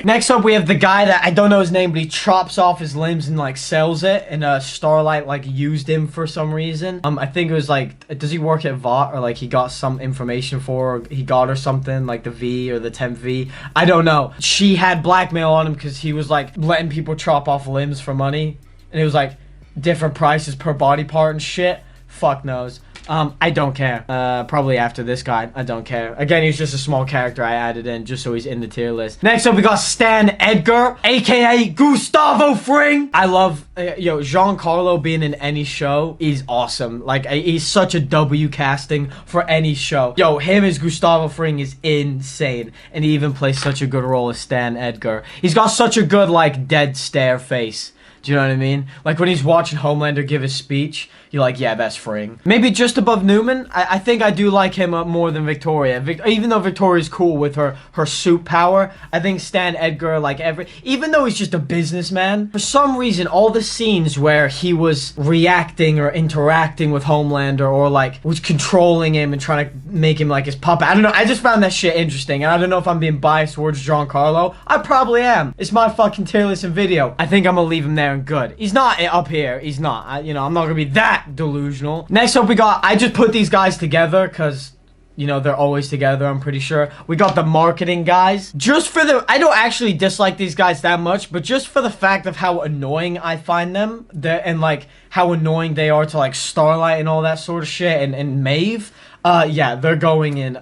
A: Next up, we have the guy that I don't know his name, but he chops off his limbs and like sells it, and Starlight like used him for some reason. I think it was like, does he work at Vought or like he got some information for her, he got her something like the V or the 10th V. I don't know. She had blackmail on him because he was like letting people chop off limbs for money, and it was like different prices per body part and shit. Fuck knows. I don't care. Probably after this guy, I don't care. Again, he's just a small character I added in just so he's in the tier list. Next up, we got Stan Edgar, aka Gustavo Fring. I love, Giancarlo being in any show is awesome. Like, he's such a W casting for any show. Yo, him as Gustavo Fring is insane. And he even plays such a good role as Stan Edgar. He's got such a good, like, dead stare face. Do you know what I mean? Like, when he's watching Homelander give his speech, you're like, yeah, that's Fring. Maybe just above Newman. I think I do like him more than Victoria. Even though Victoria's cool with her suit power, I think Stan Edgar, like, even though he's just a businessman, for some reason, all the scenes where he was reacting or interacting with Homelander or, like, was controlling him and trying to make him, like, his puppet. I don't know. I just found that shit interesting. And I don't know if I'm being biased towards Giancarlo. I probably am. It's my fucking tier list and video. I think I'm gonna leave him there and good. He's not up here. He's not. I'm not gonna be that delusional. Next up, we got, I just put these guys together because, they're always together, I'm pretty sure. We got the marketing guys. Just for I don't actually dislike these guys that much, but just for the fact of how annoying I find them, and, like, how annoying they are to, like, Starlight and all that sort of shit, and Maeve, yeah, they're going in,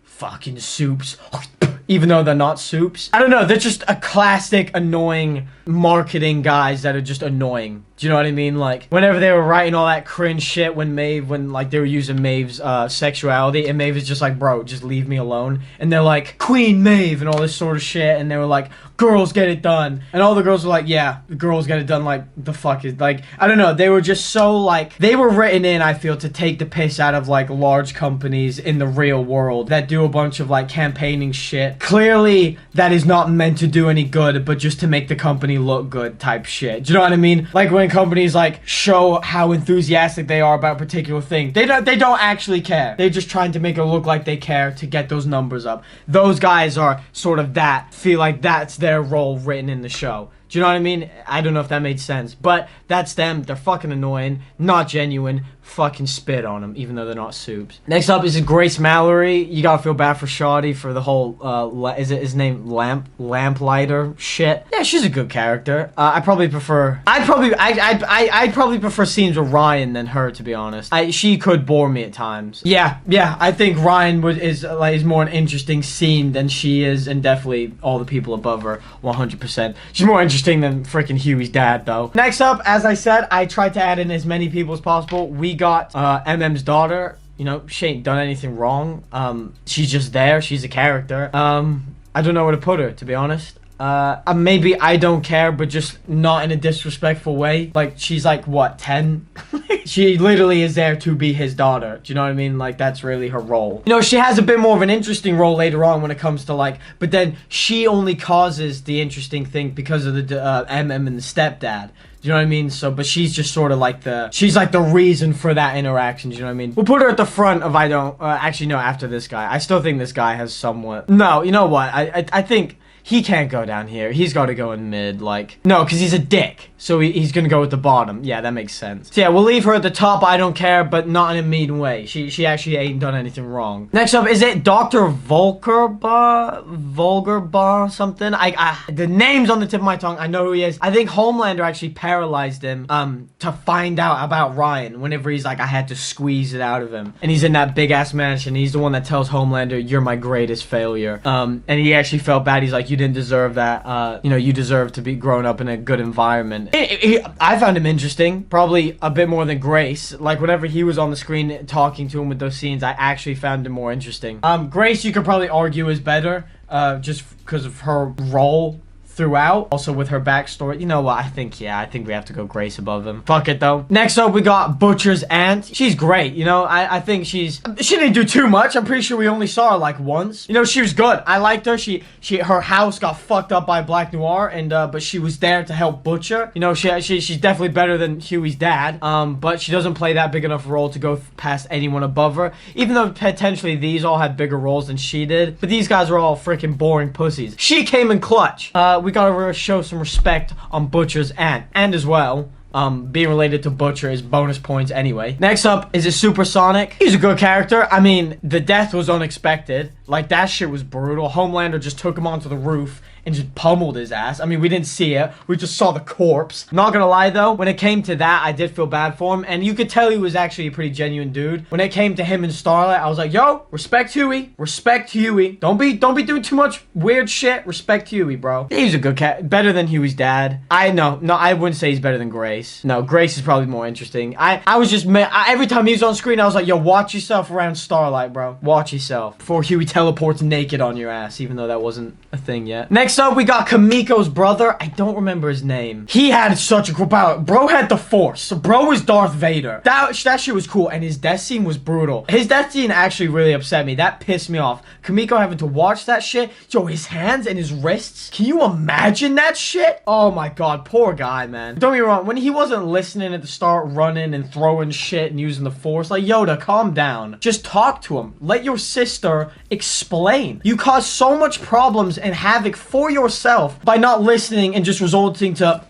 A: fucking soups. Even though they're not soups. I don't know, they're just a classic annoying marketing guys that are just annoying. Do you know what I mean? Like, whenever they were writing all that cringe shit when like, they were using Maeve's, sexuality, and Maeve is just like, bro, just leave me alone. And they're like, Queen Maeve, and all this sort of shit, and they were like, girls get it done. And all the girls were like, yeah, the girls get it done, like, the fuck is, like, I don't know, they were just so, like, they were written in, I feel, to take the piss out of, like, large companies in the real world that do a bunch of, like, campaigning shit. Clearly, that is not meant to do any good, but just to make the company look good type shit. Do you know what I mean? Like, when companies, like, show how enthusiastic they are about a particular thing, they don't actually care. They're just trying to make it look like they care to get those numbers up. Those guys are sort of that. Feel like that's their role written in the show. Do Do you know what I mean? I don't know if that made sense, but that's them. They're fucking annoying, not genuine. Fucking spit on them, even though they're not soups. Next up is Grace Mallory. You gotta feel bad for Shoddy for the whole, is it his name Lamplighter shit? Yeah, she's a good character. I'd probably prefer scenes with Ryan than her, to be honest. She could bore me at times. Yeah, I think Ryan is more an interesting scene than she is, and definitely all the people above her, 100%. She's more interesting than freaking Huey's dad, though. Next up, as I said, I tried to add in as many people as possible. We got MM's daughter. You know, she ain't done anything wrong. She's just there. She's a character. I don't know where to put her, to be honest. Maybe I don't care, but just not in a disrespectful way. Like, she's like, what, 10? She literally is there to be his daughter. Do you know what I mean? Like, that's really her role. You know, she has a bit more of an interesting role later on when it comes to, like, but then she only causes the interesting thing because of the MM and the stepdad. Do you know what I mean? So, but she's just sort of like she's like the reason for that interaction. Do you know what I mean? We'll put her at the front of actually, no, after this guy. I still think this guy has somewhat, no, you know what? I think he can't go down here. He's got to go in mid, like, no, because he's a dick. So he's going to go at the bottom. Yeah, that makes sense. So yeah, we'll leave her at the top. I don't care, but not in a mean way. She actually ain't done anything wrong. Next up, is it Dr. Vulgarbaugh something? The name's on the tip of my tongue. I know who he is. I think Homelander actually paralyzed him to find out about Ryan whenever he's like, I had to squeeze it out of him. And he's in that big-ass mansion. He's the one that tells Homelander, you're my greatest failure. And he actually felt bad. He's like, you didn't deserve that. You know, you deserve to be grown up in a good environment. I found him interesting, probably a bit more than Grace. Like, whenever he was on the screen talking to him with those scenes, I actually found him more interesting. Grace, you could probably argue is better, just because of her role throughout. Also with her backstory. You know what? I think we have to go Grace above him. Fuck it, though. Next up, we got Butcher's aunt. She's great, you know? I think she didn't do too much. I'm pretty sure we only saw her, like, once. You know, she was good. I liked her. Her house got fucked up by Black Noir, and, but she was there to help Butcher. You know, she's definitely better than Huey's dad, but she doesn't play that big enough role to go past anyone above her, even though potentially these all had bigger roles than she did. But these guys are all freaking boring pussies. She came in clutch. We gotta show some respect on Butcher's aunt, and as well, being related to Butcher is bonus points anyway. Next up is a Supersonic. He's a good character. I mean, the death was unexpected. Like, that shit was brutal. Homelander just took him onto the roof and just pummeled his ass. I mean, we didn't see it. We just saw the corpse. Not gonna lie, though, when it came to that, I did feel bad for him. And you could tell he was actually a pretty genuine dude. When it came to him and Starlight, I was like, yo, respect Huey. Respect Huey. Don't be doing too much weird shit. Respect Huey, bro. He's a good cat. Better than Huey's dad. No, I wouldn't say he's better than Grace. No, Grace is probably more interesting. I was just, every time he was on screen, I was like, yo, watch yourself around Starlight, bro. Watch yourself. Before Huey teleports naked on your ass, even though that wasn't a thing yet. Next up, we got Kamiko's brother. I don't remember his name. He had such a cool power. Bro had the Force. So bro was Darth Vader. That shit was cool, and his death scene was brutal. His death scene actually really upset me. That pissed me off. Kamiko having to watch that shit. Yo, his hands and his wrists. Can you imagine that shit? Oh my god, poor guy, man. Don't get me wrong. When he wasn't listening at the start, running and throwing shit and using the Force, like, Yoda, calm down. Just talk to him. Let your sister explain. You caused so much problems and havoc for yourself by not listening and just resulting to,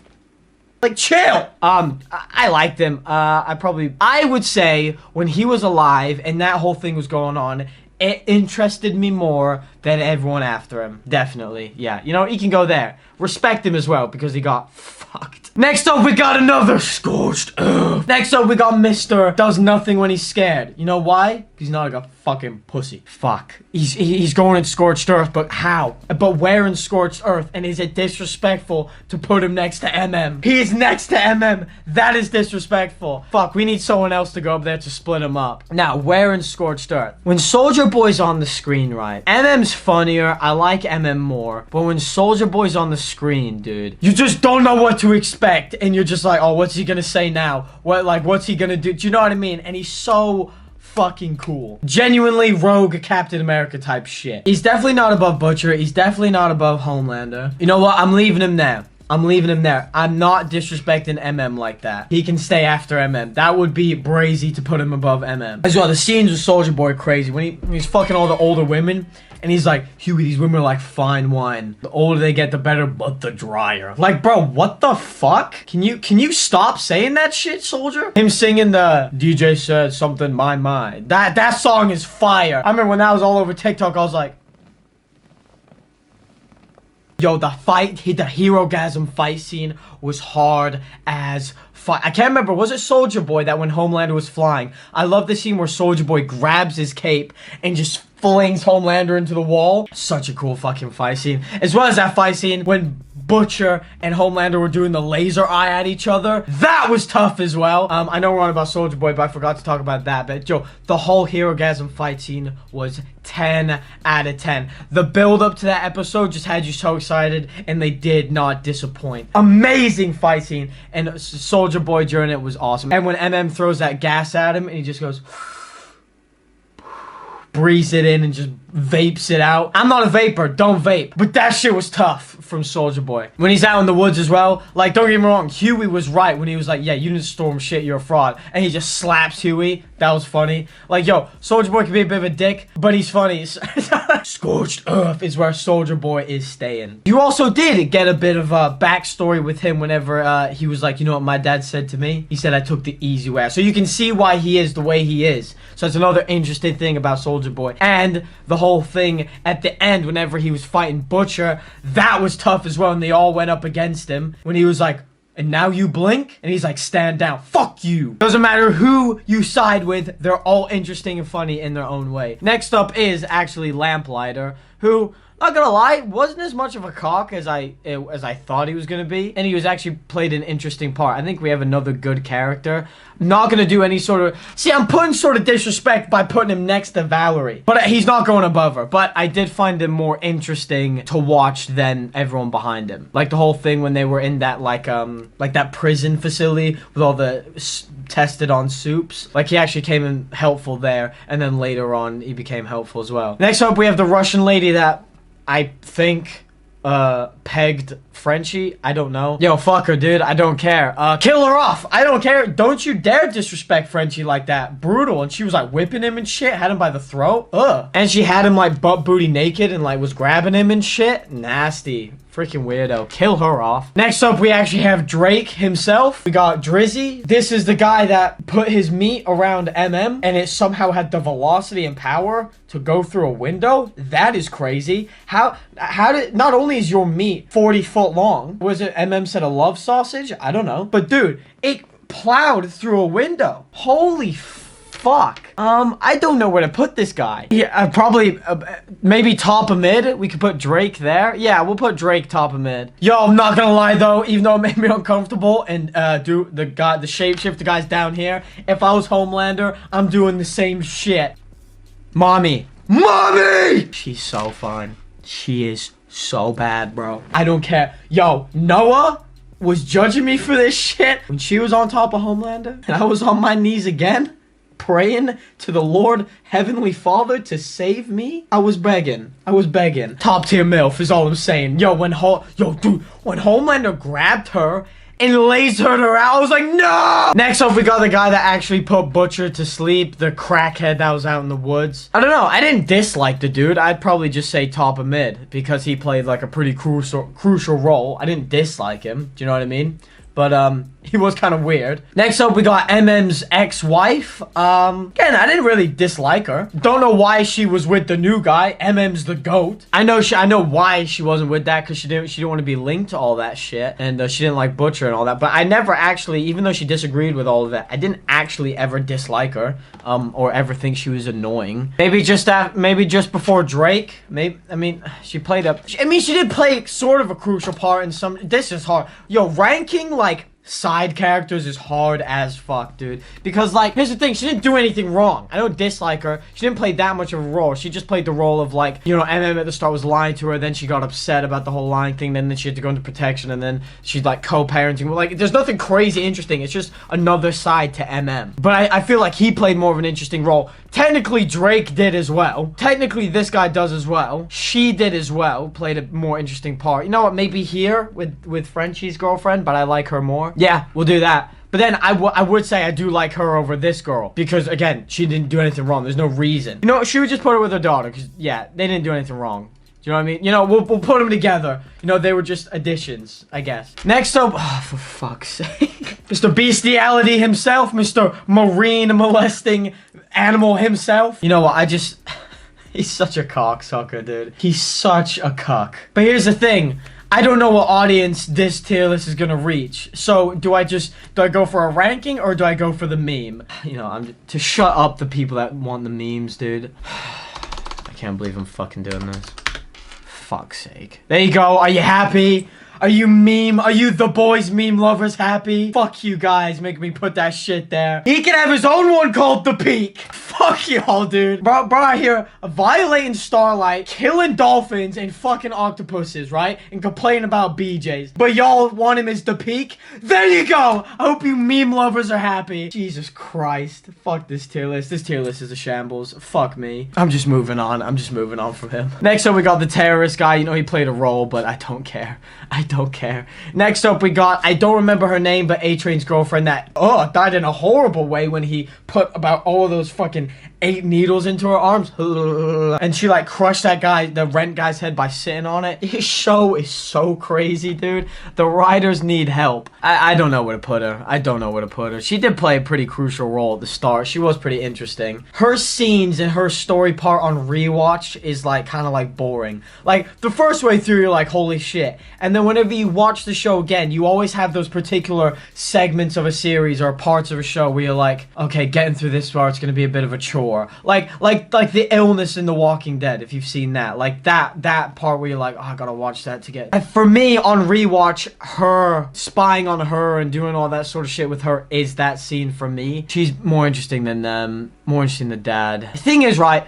A: like, chill. I liked him. I would say when he was alive and that whole thing was going on, it interested me more than everyone after him. Definitely. Yeah, you know, he can go there. Respect him as well because he got fucked. Next up, we got another Scorched. Ugh. Next up, we got Mr. Does nothing when he's scared. You know why? Because he's not like a fucking pussy. Fuck. He's going in Scorched Earth, but how? But where in Scorched Earth? And is it disrespectful to put him next to MM? He is next to MM. That is disrespectful. Fuck, we need someone else to go up there to split him up. Now, where in Scorched Earth? When Soldier Boy's on the screen, right? MM's funnier. I like MM more. But when Soldier Boy's on the screen, dude, you just don't know what to expect. And you're just like, oh, what's he gonna say now? What's he gonna do? Do you know what I mean? And he's so fucking cool. Genuinely rogue Captain America type shit. He's definitely not above Butcher. He's definitely not above Homelander. You know what? I'm leaving him there. I'm leaving him there. I'm not disrespecting MM like that. He can stay after MM. That would be brazy to put him above MM. As well, the scenes with Soulja Boy crazy. When he's fucking all the older women, and he's like, Huey, these women are like fine wine. The older they get, the better, but the drier. Like, bro, what the fuck? Can you stop saying that shit, Soldier? Him singing the DJ said something my mind. That song is fire. I remember when that was all over TikTok, I was like, yo, the Hero-gasm fight scene was hard as fuck. I can't remember, was it Soulja Boy that when Homelander was flying? I love the scene where Soulja Boy grabs his cape and just flings Homelander into the wall. Such a cool fucking fight scene. As well as that fight scene when Butcher and Homelander were doing the laser eye at each other. That was tough as well. I know we're on about Soulja Boy, but I forgot to talk about that. But yo, the whole Hero-gasm fight scene was 10 out of 10. The build up to that episode just had you so excited, and they did not disappoint. Amazing fight scene, and Soulja Boy during it was awesome. And when MM throws that gas at him, and he just goes, breathes it in and just vapes it out. I'm not a vapor, don't vape. But that shit was tough from Soulja Boy. When he's out in the woods as well, like, don't get me wrong, Huey was right when he was like, yeah, you didn't storm shit, you're a fraud. And he just slaps Huey. That was funny. Like, yo, Soulja Boy can be a bit of a dick, but he's funny. Scorched Earth is where Soulja Boy is staying. You also did get a bit of a backstory with him whenever he was like, you know what my dad said to me? He said I took the easy way out. So you can see why he is the way he is. So it's another interesting thing about Soulja Boy. And the whole thing at the end whenever he was fighting Butcher, that was tough as well, and they all went up against him when he was like, and now you blink? And he's like, stand down. Fuck you. Doesn't matter who you side with, they're all interesting and funny in their own way. Next up is actually Lamplighter, who, not gonna lie, wasn't as much of a cock as I thought he was gonna be. And he was actually played an interesting part. I think we have another good character. Not gonna do any sort of... See, I'm putting sort of disrespect by putting him next to Valerie. But he's not going above her. But I did find him more interesting to watch than everyone behind him. Like the whole thing when they were in that, like that prison facility with all the tested on soups. Like, he actually came in helpful there. And then later on, he became helpful as well. Next up, we have the Russian lady that I think pegged Frenchie. I don't know. Yo, fuck her, dude. I don't care. Kill her off. I don't care. Don't you dare disrespect Frenchie like that. Brutal. And she was like whipping him and shit. Had him by the throat. Ugh. And she had him like butt booty naked and like was grabbing him and shit. Nasty. Freaking weirdo. Kill her off. Next up, we actually have Drake himself. We got Drizzy. This is the guy that put his meat around MM and it somehow had the velocity and power to go through a window. That is crazy. How did... Not only is your meat 40 foot long, was it MM said a love sausage? I don't know. But dude, it plowed through a window. Holy fuck. I don't know where to put this guy. Yeah, probably, maybe top of mid. We could put Drake there. Yeah, we'll put Drake top of mid. Yo, I'm not gonna lie though, even though it made me uncomfortable, and do the shapeshifter guys down here. If I was Homelander, I'm doing the same shit. Mommy. Mommy! She's so fine. She is so bad, bro. I don't care. Yo, Noah was judging me for this shit when she was on top of Homelander, and I was on my knees again, praying to the Lord Heavenly Father to save me. I was begging. Top tier MILF is all I'm saying. Yo, when Homelander grabbed her and lasered her out, I was like, no! Next up, we got the guy that actually put Butcher to sleep, the crackhead that was out in the woods. I don't know, I didn't dislike the dude. I'd probably just say top of mid, because he played like a pretty crucial role. I didn't dislike him, do you know what I mean? But, he was kind of weird. Next up, we got MM's ex-wife. Again, I didn't really dislike her. Don't know why she was with the new guy. MM's the GOAT. I know why she wasn't with that, because she didn't want to be linked to all that shit. And, she didn't like Butcher and all that. But I never actually, even though she disagreed with all of that, I didn't actually ever dislike her. Or ever think she was annoying. Maybe just before Drake. She did play sort of a crucial part in some... This is hard. Yo, ranking, like, side characters is hard as fuck, dude. Because, like, here's the thing, she didn't do anything wrong. I don't dislike her. She didn't play that much of a role. She just played the role of, like, you know, MM at the start was lying to her, then she got upset about the whole lying thing, then she had to go into protection, and then she's, like, co-parenting. Like, there's nothing crazy interesting. It's just another side to MM. But I feel like he played more of an interesting role Technically, Drake did as well. Technically, this guy does as well. She did as well. Played a more interesting part. You know what? Maybe here with Frenchie's girlfriend, but I like her more. Yeah, we'll do that. But then I would say I do like her over this girl. Because, again, she didn't do anything wrong. There's no reason. You know, she would just put her with her daughter. Because, yeah, they didn't do anything wrong. Do you know what I mean? You know, we'll put them together. You know, they were just additions, I guess. Next up, oh, for fuck's sake. Mr. Bestiality himself. Mr. Marine molesting animal himself. You know what? He's such a cocksucker, dude. He's such a cuck. But here's the thing. I don't know what audience this tier list is gonna reach. So do I go for a ranking or do I go for the meme? You know, to shut up the people that want the memes, dude. I can't believe I'm fucking doing this. Fuck's sake. There you go. Are you happy? Are you the boys meme lovers happy? Fuck you guys, making me put that shit there. He can have his own one called The Peak. Fuck y'all, dude. Bro, I hear violating Starlight, killing dolphins and fucking octopuses, right? And complaining about BJs. But y'all want him as The Peak? There you go. I hope you meme lovers are happy. Jesus Christ. Fuck this tier list. This tier list is a shambles. Fuck me. I'm just moving on. I'm just moving on from him. Next up, we got the terrorist guy. You know, he played a role, but I don't care. I don't care. Next up, we got, I don't remember her name, but A-Train's girlfriend that, died in a horrible way when he put about all of those fucking 8 needles into her arms. And she, like, crushed that guy, the rent guy's head by sitting on it. His show is so crazy, dude. The writers need help. I don't know where to put her. I don't know where to put her. She did play a pretty crucial role at the start. She was pretty interesting. Her scenes and her story part on rewatch is, like, kind of, like, boring. Like, the first way through, you're like, holy shit. And then whenever you watch the show again, you always have those particular segments of a series or parts of a show where you're like, okay, getting through this part, it's gonna be a bit of a chore. Like the illness in The Walking Dead, if you've seen that. Like that part where you're like, oh, I gotta watch that to get. And for me, on rewatch, her spying on her and doing all that sort of shit with her is that scene for me. She's more interesting than them, more interesting than Dad. The thing is, right,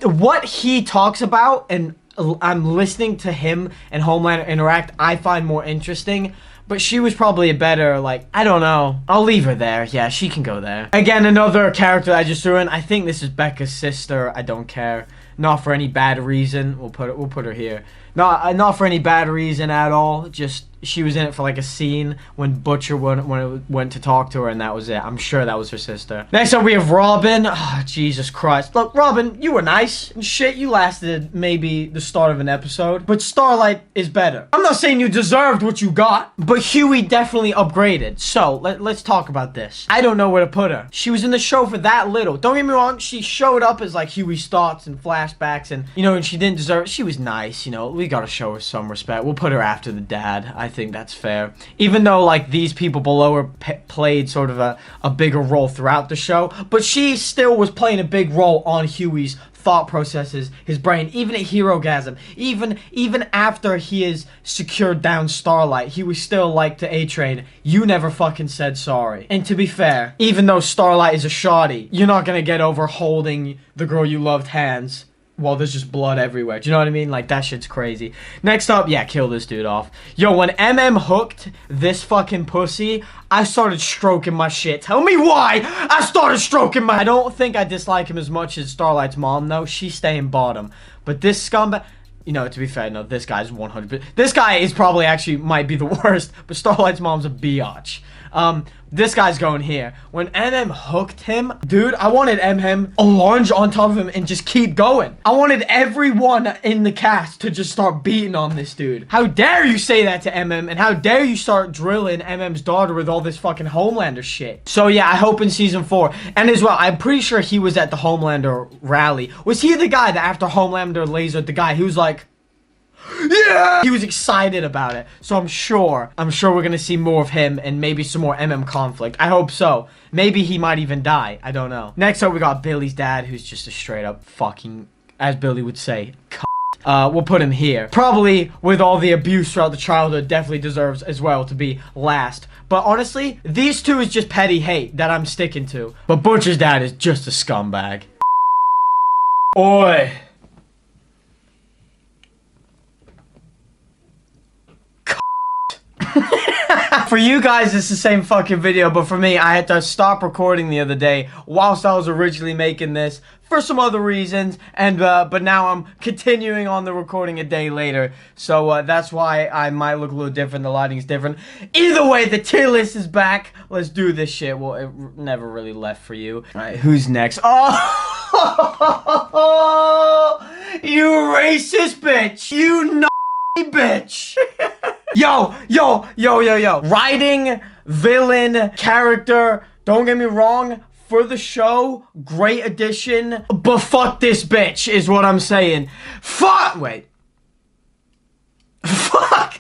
A: what he talks about and I'm listening to him and Homelander interact, I find more interesting. But she was probably a better, like, I don't know. I'll leave her there. Yeah, she can go there. Again, another character I just threw in. I think this is Becca's sister. I don't care. Not for any bad reason. We'll put her here. Not for any bad reason at all. Just she was in it for like a scene when Butcher went to talk to her, and that was it. I'm sure that was her sister. Next up, we have Robin. Oh, Jesus Christ. Look, Robin, you were nice and shit. You lasted maybe the start of an episode, but Starlight is better. I'm not saying you deserved what you got, but Huey definitely upgraded. So let's talk about this. I don't know where to put her. She was in the show for that little. Don't get me wrong. She showed up as like Huey's thoughts and flashbacks, and you know, and she didn't deserve it. She was nice, you know. We gotta show her some respect. We'll put her after the dad. I think that's fair. Even though like these people below her played sort of a bigger role throughout the show, but she still was playing a big role on Huey's thought processes, his brain, even at Herogasm, even after he has secured down Starlight, he was still like to A-Train, you never fucking said sorry. And to be fair, even though Starlight is a shoddy, you're not gonna get over holding the girl you loved hands while there's just blood everywhere. Do you know what I mean? Like, that shit's crazy. Next up, yeah, kill this dude off. Yo, when MM hooked this fucking pussy, I started stroking my shit. Tell me why I started stroking my... I don't think I dislike him as much as Starlight's mom, though. She's staying bottom. But this scumbag... You know, to be fair, no, this guy's 100%. This guy is probably actually might be the worst, but Starlight's mom's a biatch. This guy's going here. When MM hooked him, dude, I wanted MM to lunge on top of him and just keep going. I wanted everyone in the cast to just start beating on this dude. How dare you say that to MM, and how dare you start drilling MM's daughter with all this fucking Homelander shit. So yeah, I hope in season 4. And as well, I'm pretty sure he was at the Homelander rally. Was he the guy that after Homelander lasered the guy, he was like, yeah! He was excited about it. So I'm sure we're gonna see more of him and maybe some more MM conflict. I hope so. Maybe he might even die. I don't know. Next up, we got Billy's dad, who's just a straight up fucking, as Billy would say, we'll put him here. Probably, with all the abuse throughout the childhood, definitely deserves as well to be last. But honestly, these two is just petty hate that I'm sticking to. But Butcher's dad is just a scumbag. Oi! For you guys, it's the same fucking video, but for me, I had to stop recording the other day whilst I was originally making this for some other reasons, and but now I'm continuing on the recording a day later, so that's why I might look a little different. The lighting's different. Either way, the tier list is back. Let's do this shit. Well, it never really left for you. All right, who's next? Oh, you racist bitch! You naughty bitch! Yo. Writing, villain, character, don't get me wrong, for the show, great addition, but fuck this bitch is what I'm saying. Fuck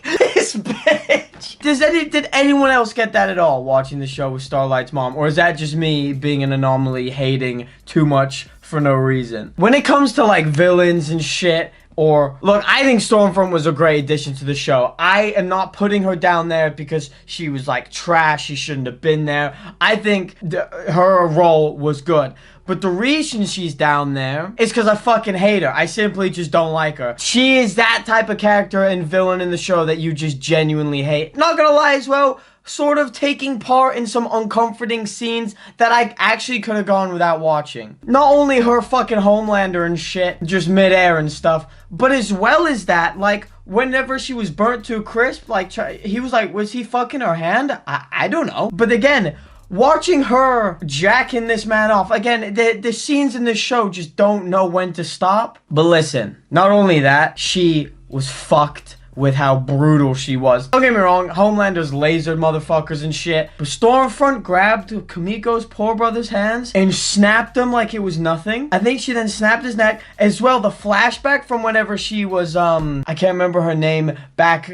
A: this bitch. Did anyone else get that at all watching the show with Starlight's mom? Or is that just me being an anomaly, hating too much for no reason? When it comes to like villains and shit, or, look, I think Stormfront was a great addition to the show. I am not putting her down there because she was, like, trash. She shouldn't have been there. I think her role was good. But the reason she's down there is because I fucking hate her. I simply just don't like her. She is that type of character and villain in the show that you just genuinely hate. Not gonna lie as well, sort of taking part in some uncomforting scenes that I actually could have gone without watching. Not only her fucking Homelander and shit, just midair and stuff, but as well as that, like, whenever she was burnt to a crisp, like, he was like, was he fucking her hand? I don't know. But again, watching her jacking this man off, again, the scenes in this show just don't know when to stop. But listen, not only that, she was fucked with how brutal she was. Don't get me wrong, Homelander's lasered motherfuckers and shit, but Stormfront grabbed Kamiko's poor brother's hands and snapped him like it was nothing. I think she then snapped his neck as well. The flashback from whenever she was I can't remember her name, back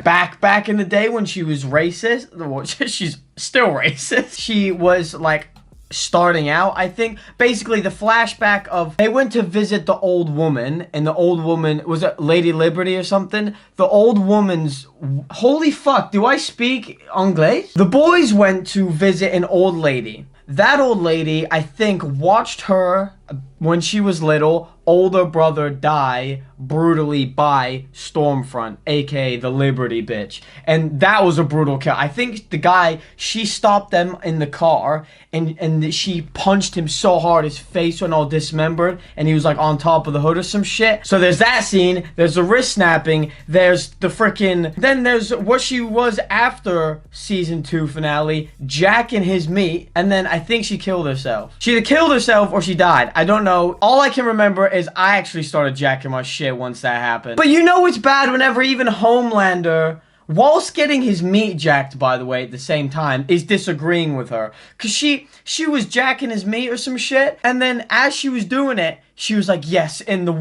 A: in the day when she was racist. She's still racist. She was like starting out, I think. Basically, the flashback of they went to visit the old woman, and the old woman, was it Lady Liberty or something? The old woman's, holy fuck, do I speak Anglais? The boys went to visit an old lady. That old lady, I think, watched her when she was little older brother die brutally by Stormfront, aka the Liberty bitch. And that was a brutal kill. I think the guy, she stopped them in the car and she punched him so hard his face went all dismembered and he was like on top of the hood or some shit. So there's that scene, there's the wrist snapping, there's the freaking, then there's what she was after season 2 finale, jacking his meat, and then I think she killed herself. She either killed herself or she died. I don't know. All I can remember is I actually started jacking my shit once that happened. But you know it's bad whenever even Homelander, whilst getting his meat jacked, by the way, at the same time, is disagreeing with her. Because she was jacking his meat or some shit, and then as she was doing it, she was like, yes, in the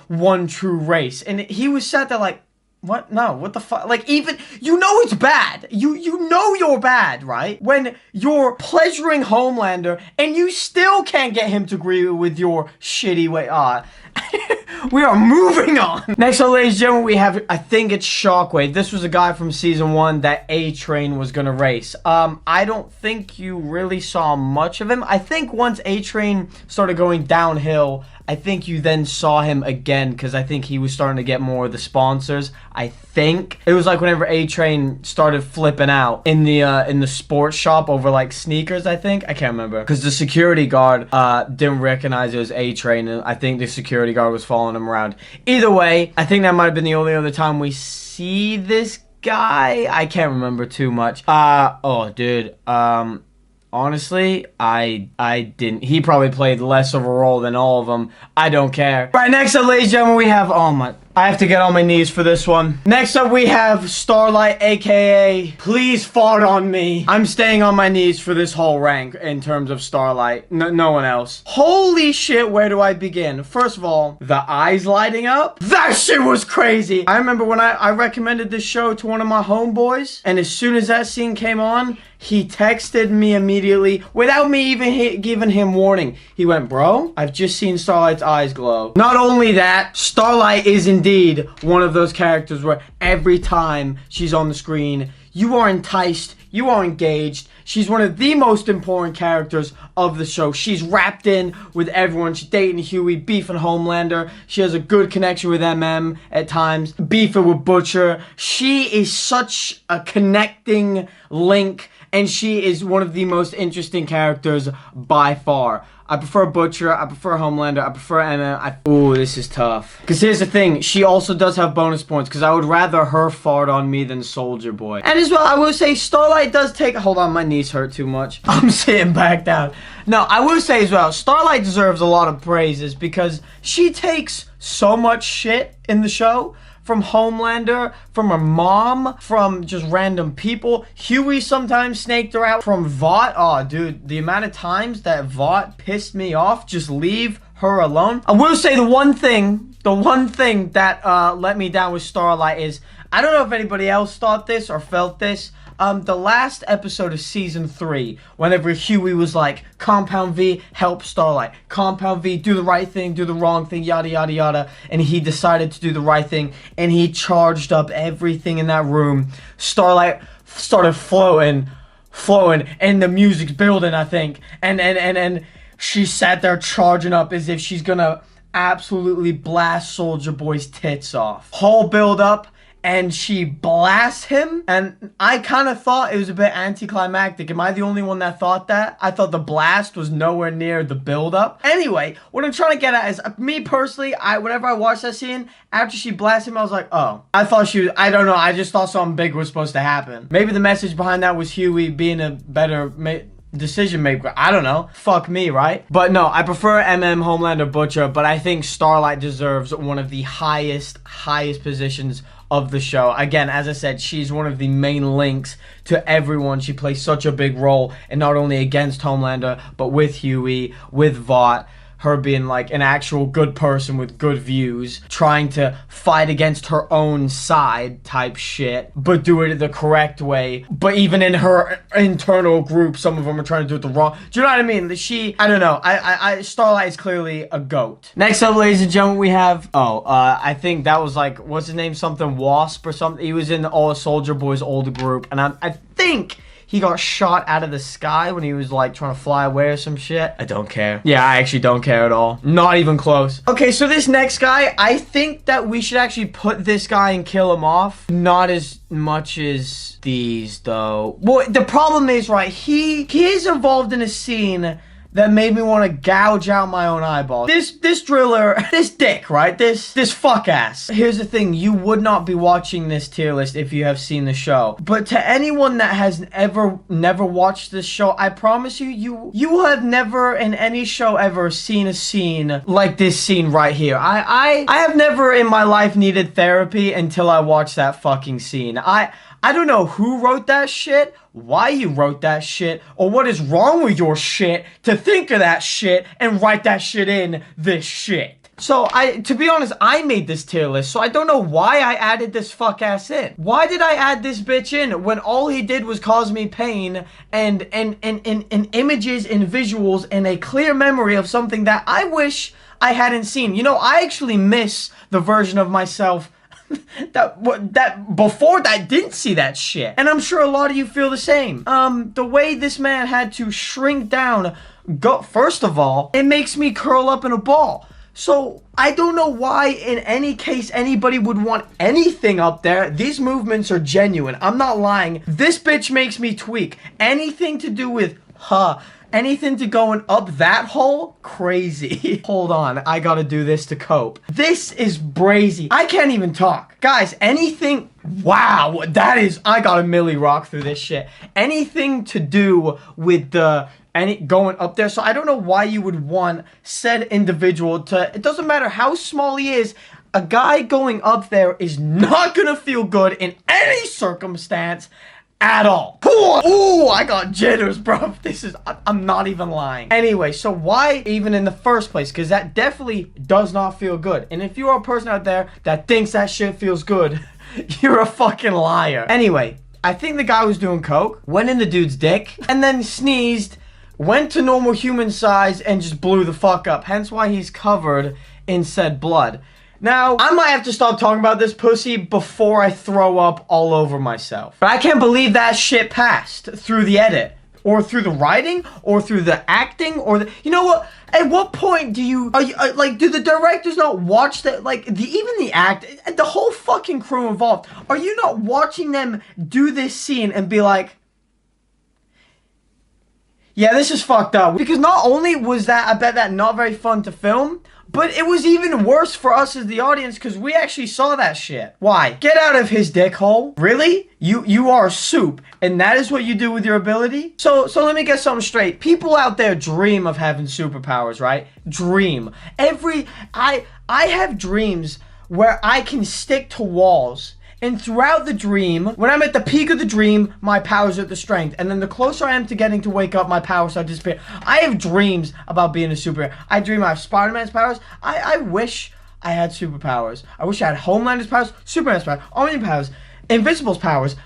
A: one true race. And he was sat there like, what? No, what the fuck? Like, even, you know it's bad. You know you're bad, right? When you're pleasuring Homelander and you still can't get him to agree with your shitty way. We are moving on. Next up, ladies and gentlemen, we have, I think it's Shockwave. This was a guy from season 1 that A-Train was gonna race. I don't think you really saw much of him. I think once A-Train started going downhill, I think you then saw him again because I think he was starting to get more of the sponsors. I think it was like whenever A-Train started flipping out in the sports shop over like sneakers. I think I can't remember because the security guard didn't recognize it was A-Train, and I think the security guard was following him around. Either way, I think that might have been the only other time we see this guy. I can't remember too much. Oh, dude. Honestly, I didn't. He probably played less of a role than all of them. I don't care. Right, next up, ladies and gentlemen, we have, oh my, I have to get on my knees for this one. Next up, we have Starlight, aka Please Fart on Me. I'm staying on my knees for this whole rank in terms of Starlight. No one else. Holy shit, where do I begin? First of all, the eyes lighting up. That shit was crazy. I remember when I recommended this show to one of my homeboys, and as soon as that scene came on, he texted me immediately without me even giving him warning. He went, bro, I've just seen Starlight's eyes glow. Not only that, Starlight is indeed one of those characters where every time she's on the screen, you are enticed, You are engaged. She's one of the most important characters of the show. She's wrapped in with everyone. She's dating Huey, beefing Homelander. She has a good connection with MM at times. Beefing with Butcher. She is such a connecting link, and she is one of the most interesting characters by far. I prefer Butcher, I prefer Homelander, I prefer MM. Ooh, this is tough. Because here's the thing, she also does have bonus points, because I would rather her fart on me than Soldier Boy. And as well, I will say, Starlight does take... Hold on, my knees hurt too much. I'm sitting back down. No, I will say as well, Starlight deserves a lot of praises, because she takes so much shit in the show. From Homelander, from her mom, from just random people. Huey sometimes snaked her out. From Vought. Oh, dude, the amount of times that Vought pissed me off. Just leave her alone. I will say the one thing that let me down with Starlight is, I don't know if anybody else thought this or felt this. The last episode of season 3, whenever Huey was like, Compound V, help Starlight. Compound V, do the right thing, do the wrong thing, yada, yada, yada. And he decided to do the right thing, and he charged up everything in that room. Starlight started floating, and the music's building, I think. And she sat there charging up as if she's gonna absolutely blast Soldier Boy's tits off. Whole build up. And she blasts him, and I kind of thought it was a bit anticlimactic. Am I the only one that thought that? I thought the blast was nowhere near the build-up. Anyway, what I'm trying to get at is, me personally, whenever I watched that scene, after she blasted him, I was like, oh. I thought she was, I don't know, I just thought something big was supposed to happen. Maybe the message behind that was Huey being a better decision maker. I don't know. Fuck me, right? But no, I prefer MM, Homelander, Butcher, but I think Starlight deserves one of the highest positions of the show. Again, as I said, she's one of the main links to everyone. She plays such a big role, and not only against Homelander, but with Huey, with Vought. Her being like an actual good person with good views, trying to fight against her own side type shit, but do it the correct way. But even in her internal group, some of them are trying to do it the wrong. Do you know what I mean? I don't know. Starlight is clearly a GOAT. Next up, ladies and gentlemen, we have, I think that was like, what's his name? Something Wasp or something. He was in all Soldier Boy's old group, and I think he got shot out of the sky when he was like trying to fly away or some shit. I don't care. Yeah, I actually don't care at all. Not even close. Okay, so this next guy, I think that we should actually put this guy and kill him off. Not as much as these though. Well, the problem is, right, he is involved in a scene that made me want to gouge out my own eyeball. This driller, this dick, right? This fuck ass. Here's the thing, you would not be watching this tier list if you have seen the show. But to anyone that has never watched this show, I promise you have never in any show ever seen a scene like this scene right here. I have never in my life needed therapy until I watched that fucking scene. I don't know who wrote that shit, why you wrote that shit, or what is wrong with your shit to think of that shit and write that shit in this shit. So, to be honest, I made this tier list, so I don't know why I added this fuck ass in. Why did I add this bitch in when all he did was cause me pain and images and visuals and a clear memory of something that I wish I hadn't seen? You know, I actually miss the version of myself that before that didn't see that shit, and I'm sure a lot of you feel the same. The way this man had to shrink down, first of all, it makes me curl up in a ball. So I don't know why in any case anybody would want anything up there. These movements are genuine. I'm not lying. This bitch makes me tweak. Anything to do with anything to going up that hole? Crazy. Hold on, I gotta do this to cope. This is brazy. I can't even talk. Guys, anything... Wow, that is... I gotta Millie rock through this shit. Anything to do with going up there. So I don't know why you would want said individual to... It doesn't matter how small he is. A guy going up there is not gonna feel good in any circumstance at all. Ooh, I got jitters, bro. I'm not even lying. Anyway, so why even in the first place? Because that definitely does not feel good. And if you are a person out there that thinks that shit feels good, you're a fucking liar. Anyway, I think the guy was doing coke, went in the dude's dick, and then sneezed, went to normal human size, and just blew the fuck up. Hence why he's covered in said blood. Now, I might have to stop talking about this pussy before I throw up all over myself. But I can't believe that shit passed through the edit. Or through the writing, or through the acting, or the, you know what? At what point do you, like, do the directors not watch that, like, even the act, the whole fucking crew involved, are you not watching them do this scene and be like, yeah, this is fucked up? Because not only was that, I bet that not very fun to film, but it was even worse for us as the audience because we actually saw that shit. Why? Get out of his dick hole. Really? You are soup, and that is what you do with your ability? So let me get something straight. People out there dream of having superpowers, right? Dream. I have dreams where I can stick to walls. And throughout the dream, when I'm at the peak of the dream, my powers are at the strength. And then the closer I am to getting to wake up, my powers start to disappear. I have dreams about being a superhero. I dream I have Spider-Man's powers. I wish I had superpowers. I wish I had Homelander's powers, Superman's powers, Omni powers, Invincible's powers.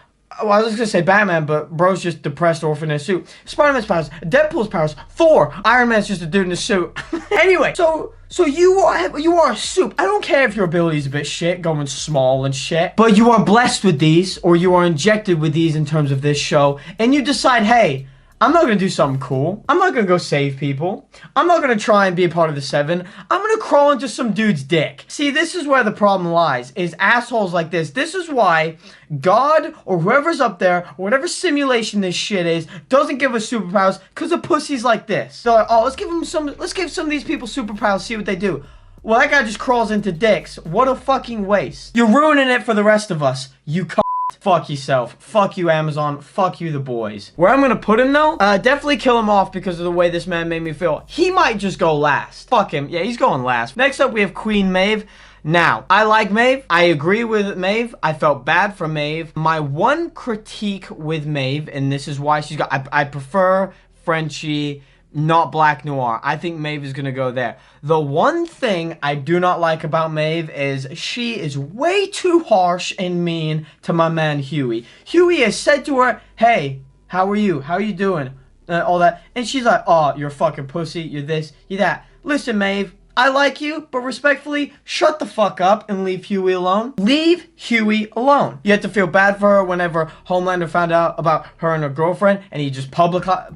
A: Well, I was gonna say Batman, but bro's just depressed orphan in a suit. Spider-Man's powers, Deadpool's powers, Thor, Iron Man's just a dude in a suit. Anyway, so you are a soup. I don't care if your ability's a bit shit, going small and shit, but you are blessed with these, or you are injected with these in terms of this show, and you decide, hey, I'm not gonna do something cool. I'm not gonna go save people. I'm not gonna try and be a part of the 7. I'm gonna crawl into some dude's dick. See, this is where the problem lies, is assholes like this. This is why God, or whoever's up there, or whatever simulation this shit is, doesn't give us superpowers, because of pussies like this. So, let's give some of these people superpowers, see what they do. Well, that guy just crawls into dicks. What a fucking waste. You're ruining it for the rest of us, you c***. Fuck yourself. Fuck you, Amazon. Fuck you, the boys. Where I'm gonna put him, though? Definitely kill him off because of the way this man made me feel. He might just go last. Fuck him. Yeah, he's going last. Next up, we have Queen Maeve. Now, I like Maeve. I agree with Maeve. I felt bad for Maeve. My one critique with Maeve, and this is why she's got... I prefer Frenchie, not Black Noir. I think Maeve is gonna go there. The one thing I do not like about Maeve is she is way too harsh and mean to my man Huey. Huey has said to her, hey, how are you? How are you doing? All that. And she's like, oh, you're a fucking pussy. You're this, you're that. Listen, Maeve, I like you, but respectfully, shut the fuck up and leave Huey alone. Leave Huey alone. You had to feel bad for her whenever Homelander found out about her and her girlfriend, and he just publicized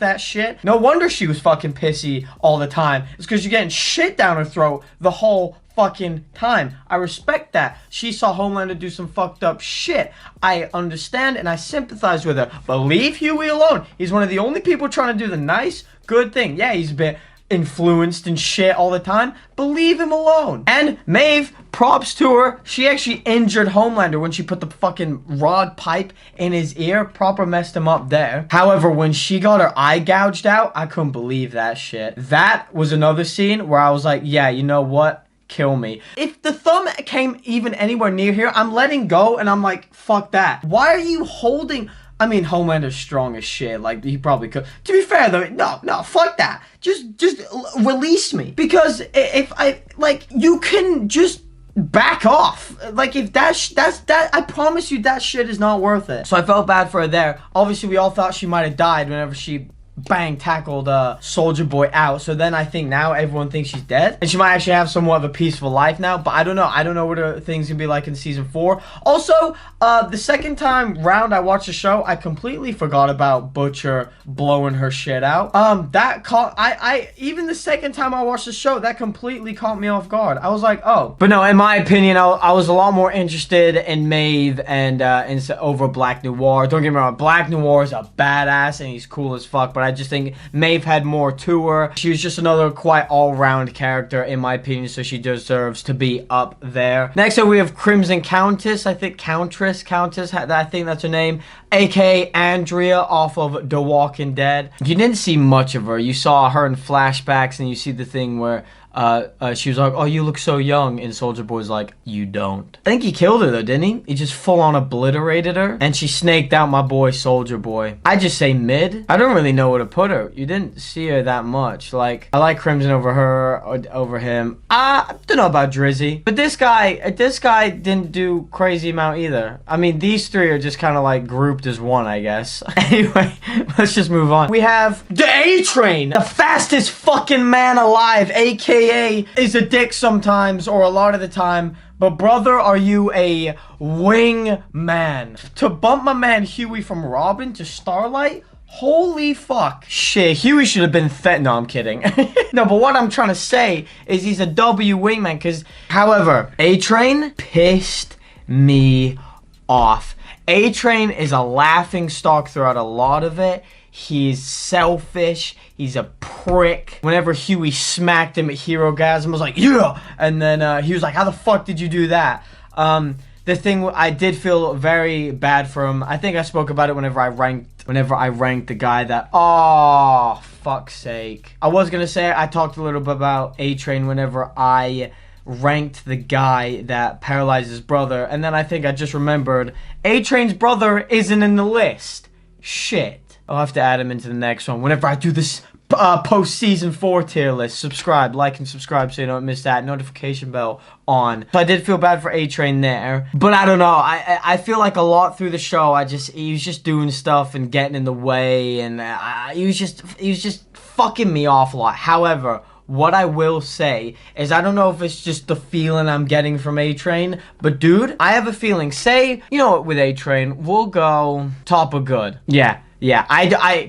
A: that shit. No wonder she was fucking pissy all the time. It's because you're getting shit down her throat the whole fucking time. I respect that. She saw Homelander do some fucked up shit. I understand and I sympathize with her, but leave Huey alone. He's one of the only people trying to do the nice, good thing. Yeah, he's a bit influenced and shit all the time, but leave him alone. And Maeve, props to her, she actually injured Homelander when she put the fucking rod pipe in his ear. Proper messed him up there. However, when she got her eye gouged out, I couldn't believe that shit. That was another scene where I was like, yeah, you know what? Kill me. If the thumb came even anywhere near here, I'm letting go and I'm like, fuck that. Why are you holding... I mean, Homelander's strong as shit. Like, he probably could. To be fair, though, no, fuck that. Just release me. Because if I, like, you can just back off. Like, if that, I promise you that shit is not worth it. So I felt bad for her there. Obviously, we all thought she might have died whenever she bang tackled Soldier Boy out. So then I think now everyone thinks she's dead, and she might actually have somewhat of a peaceful life now. But I don't know what things gonna be like in season 4. Also, the second time round I watched the show, I completely forgot about Butcher blowing her shit out. That caught even the second time I watched the show, that completely caught me off guard. I was like, oh. But no, in my opinion, I was a lot more interested in Maeve and over Black Noir. Don't get me wrong, Black Noir is a badass and he's cool as fuck, but I just think Maeve had more to her. She was just another quite all-round character in my opinion, so she deserves to be up there. Next up we have Crimson Countess, I think Countess, I think that's her name, aka Andrea off of The Walking Dead. You didn't see much of her. You saw her in flashbacks and you see the thing where she was like, oh, you look so young, and Soldier Boy's like, you don't. I think he killed her though, didn't he? He just full on obliterated her, and she snaked out my boy Soldier Boy. I just say mid. I don't really know where to put her. You didn't see her that much. Like, I like Crimson over her, or over him. I don't know about Drizzy, but this guy didn't do crazy amount either. I mean, these three are just kind of like grouped as one, I guess. Anyway, let's just move on. We have the A-Train, the fastest fucking man alive, aka aka is a dick sometimes or a lot of the time, but brother, are you a wing man? To bump my man Huey from Robin to Starlight? Holy fuck. Shit, Huey should have been no, I'm kidding. No, but what I'm trying to say is he's a W wingman, because, however, A-Train pissed me off. A-Train is a laughing stock throughout a lot of it. He's selfish. He's a prick. Whenever Huey smacked him at Hero-gasm, I was like, yeah! And then he was like, how the fuck did you do that? The thing, I did feel very bad for him. I think I spoke about it whenever I ranked the guy that, oh, fuck's sake. I was gonna say, I talked a little bit about A-Train whenever I ranked the guy that paralyzed his brother, and then I think I just remembered A-Train's brother isn't in the list. Shit. I'll have to add him into the next one whenever I do this post season 4 tier list. Subscribe, like, and subscribe so you don't miss that. Notification bell on. So I did feel bad for A-Train there, but I don't know. I feel like a lot through the show, he was just doing stuff and getting in the way, and he was just fucking me off a lot. However, what I will say is I don't know if it's just the feeling I'm getting from A-Train, but dude, I have a feeling, say, you know what, with A-Train, we'll go top of good. Yeah,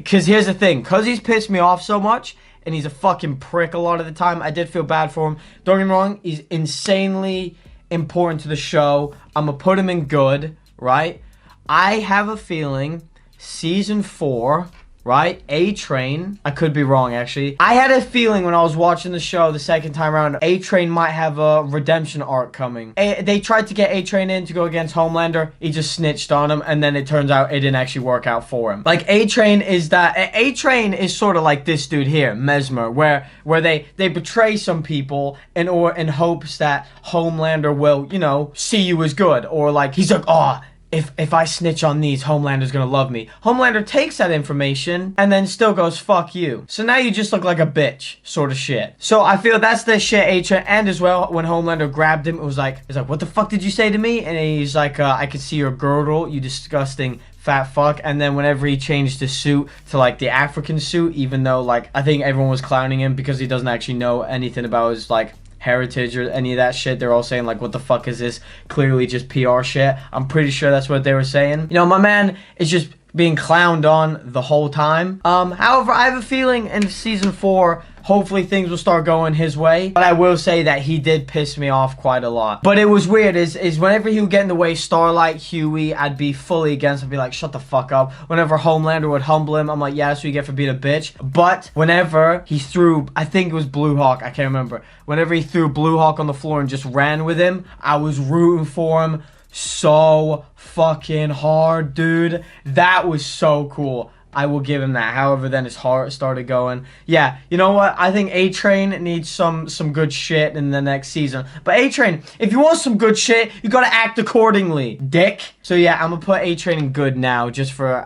A: cause here's the thing, cause he's pissed me off so much, and he's a fucking prick a lot of the time, I did feel bad for him. Don't get me wrong, he's insanely important to the show. I'm gonna put him in good, right? I have a feeling season 4, right? A-Train, I could be wrong actually. I had a feeling when I was watching the show the second time around, A-Train might have a redemption arc coming. They tried to get A-Train in to go against Homelander, he just snitched on him, and then it turns out it didn't actually work out for him. Like A-Train is sort of like this dude here, Mesmer, where they betray some people in hopes that Homelander will, you know, see you as good, or like he's like, oh, if I snitch on these, Homelander's gonna love me. Homelander takes that information and then still goes, fuck you. So now you just look like a bitch, sort of shit. So I feel that's the shit A-Train, and as well, when Homelander grabbed him, it was like, what the fuck did you say to me? And he's like, I could see your girdle, you disgusting fat fuck. And then whenever he changed his suit to like the African suit, even though like I think everyone was clowning him because he doesn't actually know anything about his like heritage or any of that shit. They're all saying like, what the fuck is this? Clearly just PR shit. I'm pretty sure that's what they were saying. You know, my man is just being clowned on the whole time. However, I have a feeling in season 4, hopefully things will start going his way. But I will say that he did piss me off quite a lot. But it was weird is whenever he would get in the way, Starlight, Huey, I'd be fully against him. I'd be like, shut the fuck up. Whenever Homelander would humble him, I'm like, yeah, that's what you get for being a bitch. But whenever he threw, I think it was Blue Hawk, I can't remember. Whenever he threw Blue Hawk on the floor and just ran with him, I was rooting for him so fucking hard, dude. That was so cool. I will give him that. However, then his heart started going. Yeah, you know what? I think A-Train needs some good shit in the next season. But A-Train, if you want some good shit, you gotta act accordingly, dick. So yeah, I'm gonna put A-Train in good now, just for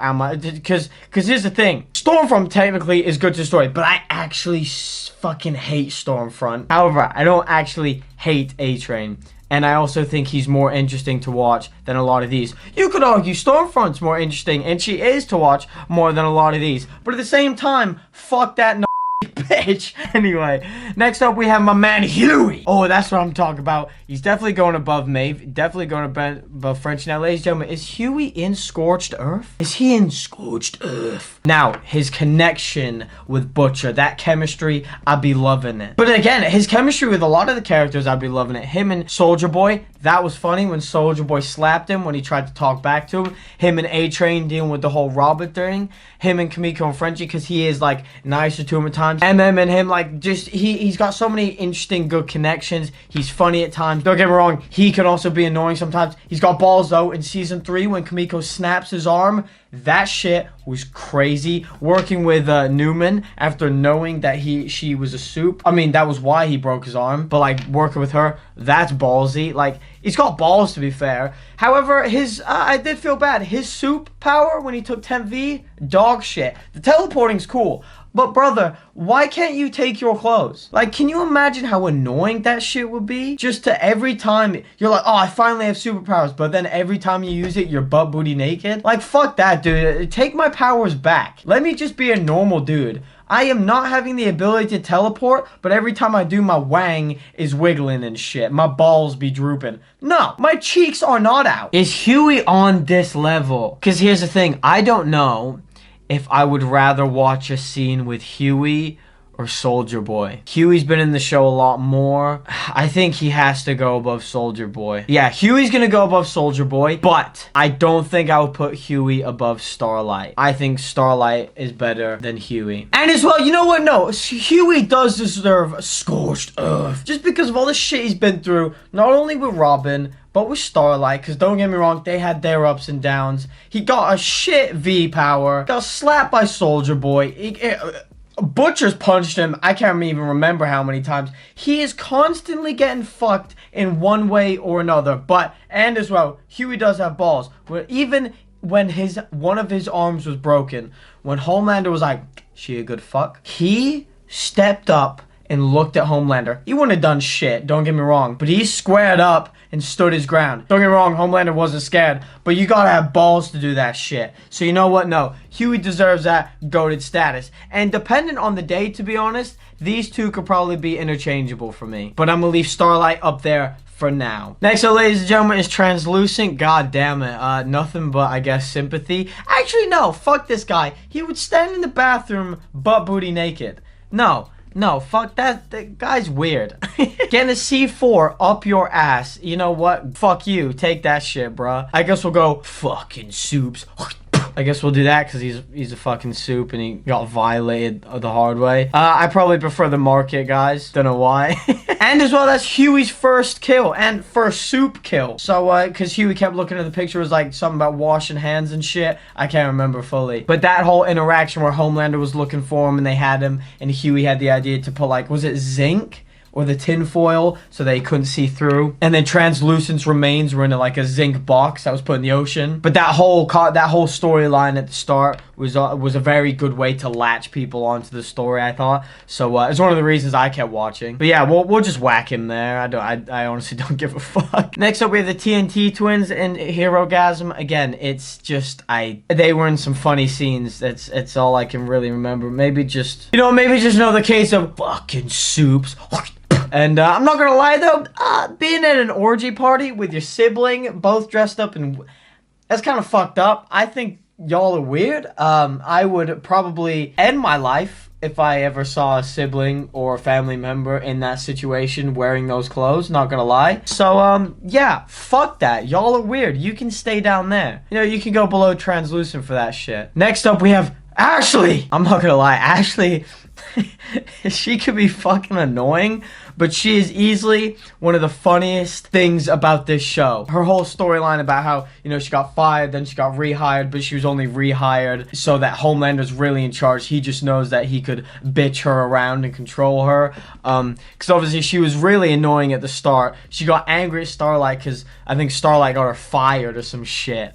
A: because here's the thing. Stormfront technically is good to the story, but I actually fucking hate Stormfront. However, I don't actually hate A-Train. And I also think he's more interesting to watch than a lot of these. You could argue Stormfront's more interesting, and she is to watch more than a lot of these. But at the same time, fuck that bitch. Anyway, next up we have my man Huey. Oh, that's what I'm talking about. He's definitely going above Maeve. Definitely going above French. Now, ladies and gentlemen, is Huey in Scorched Earth? Is he in Scorched Earth? Now, his connection with Butcher, that chemistry, I'd be loving it. But again, his chemistry with a lot of the characters, I'd be loving it. Him and Soldier Boy, that was funny when Soldier Boy slapped him when he tried to talk back to him. Him and A-Train dealing with the whole Robert thing. Him and Kimiko and Frenchie, because he is like nicer to him at times. MM and him, like, just he's got so many interesting good connections. He's funny at times. Don't get me wrong, he can also be annoying sometimes. He's got balls though. In season 3 when Kimiko snaps his arm, that shit was crazy. Working with Newman after knowing that she was a soup. I mean, that was why he broke his arm. But like working with her, that's ballsy. Like, he's got balls, to be fair. However, his I did feel bad. His soup power when he took 10V, dog shit. The teleporting's cool. But brother, why can't you take your clothes? Like, can you imagine how annoying that shit would be? Just to every time, you're like, oh, I finally have superpowers, but then every time you use it, you're butt booty naked? Like, fuck that, dude. Take my powers back. Let me just be a normal dude. I am not having the ability to teleport, but every time I do, my wang is wiggling and shit. My balls be drooping. No, my cheeks are not out. Is Huey on this level? Because here's the thing. I don't know if I would rather watch a scene with Huey or Soldier Boy. Huey's been in the show a lot more. I think he has to go above Soldier Boy. Yeah, Huey's gonna go above Soldier Boy, but I don't think I would put Huey above Starlight. I think Starlight is better than Huey. And as well, you know what? No, Huey does deserve Scorched Earth. Just because of all the shit he's been through, not only with Robin, but with Starlight, because don't get me wrong, they had their ups and downs. He got a shit V power, got slapped by Soldier Boy. Butcher's punched him, I can't even remember how many times. He is constantly getting fucked in one way or another. But, and as well, Huey does have balls. Even when one of his arms was broken, when Homelander was like, she a good fuck, he stepped up and looked at Homelander. He wouldn't have done shit, don't get me wrong, but he squared up and stood his ground. Don't get me wrong, Homelander wasn't scared, but you gotta have balls to do that shit. So you know what? No, Huey deserves that goated status. And depending on the day, to be honest, these two could probably be interchangeable for me. But I'm gonna leave Starlight up there for now. Next up, ladies and gentlemen, is Translucent. God damn it. Nothing but, I guess, sympathy. Actually, no, fuck this guy. He would stand in the bathroom butt booty naked. No, fuck that. That guy's weird. Getting a C4 up your ass. You know what? Fuck you. Take that shit, bruh. I guess we'll go fucking soups. I guess we'll do that because he's a fucking soup and he got violated the hard way. I probably prefer the market, guys. Don't know why. And as well, that's Huey's first kill and first soup kill. So, because Huey kept looking at the picture, it was like something about washing hands and shit. I can't remember fully. But that whole interaction where Homelander was looking for him and they had him and Huey had the idea to put like, was it zinc? Or the tin foil so they couldn't see through, and then Translucent's remains were in like a zinc box that was put in the ocean. But that whole storyline at the start was a very good way to latch people onto the story, I thought. So it's one of the reasons I kept watching. But yeah, we'll just whack him there. I honestly don't give a fuck. Next up, we have the TNT twins and Herogasm. Again, it's just they were in some funny scenes. It's all I can really remember. Maybe just another case of fucking soups. And I'm not gonna lie though, being at an orgy party with your sibling, both dressed up and that's kind of fucked up. I think y'all are weird. I would probably end my life if I ever saw a sibling or a family member in that situation wearing those clothes, not gonna lie. So, yeah, fuck that. Y'all are weird. You can stay down there. You know, you can go below Translucent for that shit. Next up, we have Ashley. I'm not gonna lie, Ashley, she could be fucking annoying, but she is easily one of the funniest things about this show. Her whole storyline about how, you know, she got fired, then she got rehired, but she was only rehired so that Homelander's really in charge. He just knows that he could bitch her around and control her. Because obviously she was really annoying at the start. She got angry at Starlight because I think Starlight got her fired or some shit.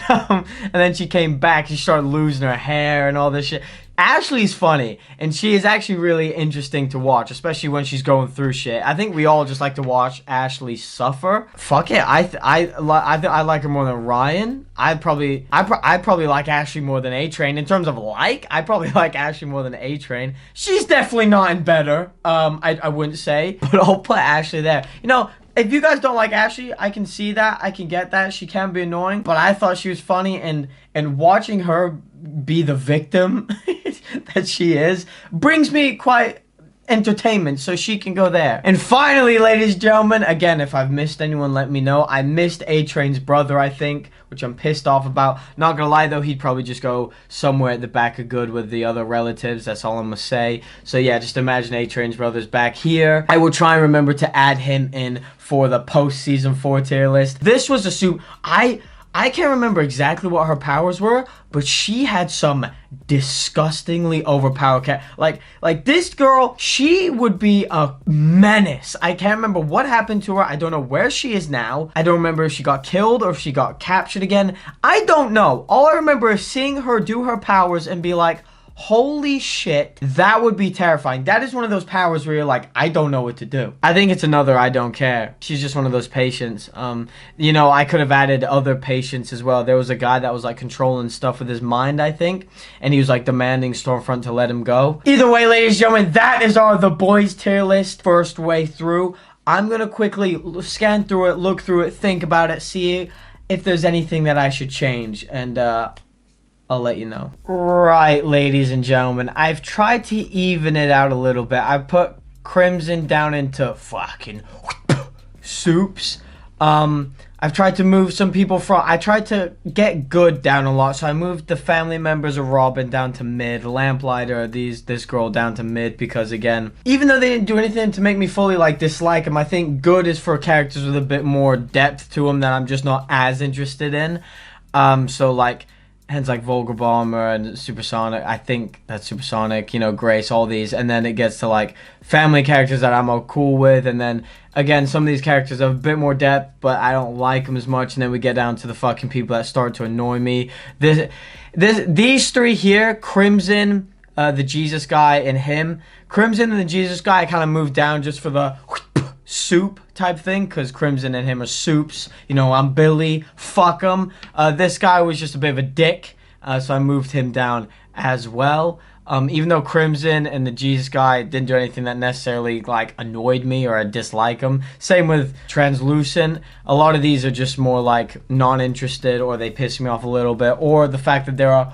A: And then she came back, she started losing her hair and all this shit. Ashley's funny, and she is actually really interesting to watch, especially when she's going through shit. I think we all just like to watch Ashley suffer. Fuck it, I like her more than Ryan. I probably like Ashley more than A-Train. In terms of I probably like Ashley more than A-Train. She's definitely not in better, I wouldn't say, but I'll put Ashley there. You know, if you guys don't like Ashley, I can see that, I can get that. She can be annoying, but I thought she was funny, and watching her be the victim that she is brings me quite entertainment, so she can go there. And finally, ladies and gentlemen, again, if I've missed anyone, let me know. I missed A-Train's brother, I think, which I'm pissed off about. Not gonna lie though, he'd probably just go somewhere at the back of good with the other relatives. That's all I'm gonna say. So yeah, just imagine A-Train's brother's back here. I will try and remember to add him in for the post season 4 tier list. This was a soup. I can't remember exactly what her powers were, but she had some disgustingly overpowered like this girl, she would be a menace. I can't remember what happened to her. I don't know where she is now. I don't remember if she got killed or if she got captured again. I don't know. All I remember is seeing her do her powers and be like, Holy shit, that would be terrifying. That is one of those powers where you're like, I don't know what to do. I think it's another I don't care. She's just one of those patients. You know, I could have added other patients as well. There was a guy that was like controlling stuff with his mind, I think, and he was like demanding Stormfront to let him go. Either way, ladies and gentlemen, that is our The Boys tier list first way through. I'm gonna quickly scan through it, look through it, think about it, see if there's anything that I should change, and I'll let you know. Right, ladies and gentlemen, I've tried to even it out a little bit. I've put Crimson down into fucking soups. I've tried to move some people from... I tried to get good down a lot, so I moved the family members of Robin down to mid, Lamplighter, this girl down to mid, because again, even though they didn't do anything to make me fully like dislike them, I think good is for characters with a bit more depth to them that I'm just not as interested in. So like... hence like Vulgar Bomber and Supersonic. I think that's Supersonic, you know, Grace, all these. And then it gets to like family characters that I'm all cool with. And then again, some of these characters have a bit more depth, but I don't like them as much. And then we get down to the fucking people that start to annoy me. These three here, Crimson, the Jesus guy, and him. Crimson and the Jesus guy, I kind of moved down just for the soup type thing, because Crimson and him are soups. You know, I'm Billy, fuck him. This guy was just a bit of a dick, so I moved him down as well. Even though Crimson and the Jesus guy didn't do anything that necessarily like annoyed me or I dislike them. Same with Translucent. A lot of these are just more like non-interested, or they piss me off a little bit, or the fact that they're a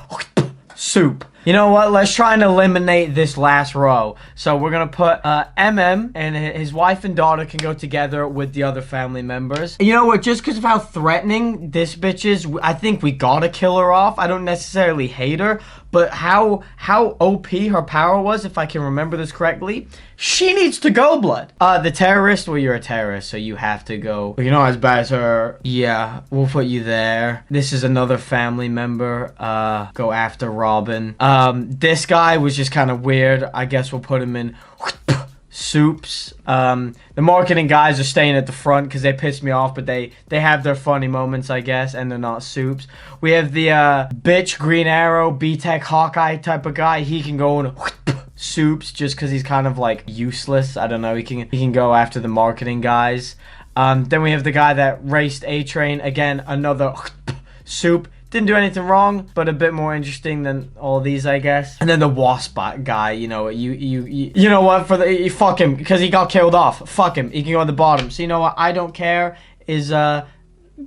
A: soup. You know what? Let's try and eliminate this last row. So we're going to put MM and his wife and daughter can go together with the other family members. You know what? Just because of how threatening this bitch is, I think we got to kill her off. I don't necessarily hate her, but how OP her power was, if I can remember this correctly, she needs to go, blood. The terrorist, well, you're a terrorist, so you have to go. You're not as bad as her. Yeah, we'll put you there. This is another family member. Go after Robin. This guy was just kind of weird. I guess we'll put him in soups. The marketing guys are staying at the front because they piss me off, but they have their funny moments, I guess, and they're not soups. We have the bitch Green Arrow, B-Tech Hawkeye type of guy. He can go in soups just because he's kind of like useless. I don't know. He can go after the marketing guys. Then we have the guy that raced A-Train. Again, another soup. Didn't do anything wrong, but a bit more interesting than all these, I guess. And then the Wasp guy, you know, you know what? Fuck him, because he got killed off. Fuck him. He can go on the bottom. So you know what? I don't care is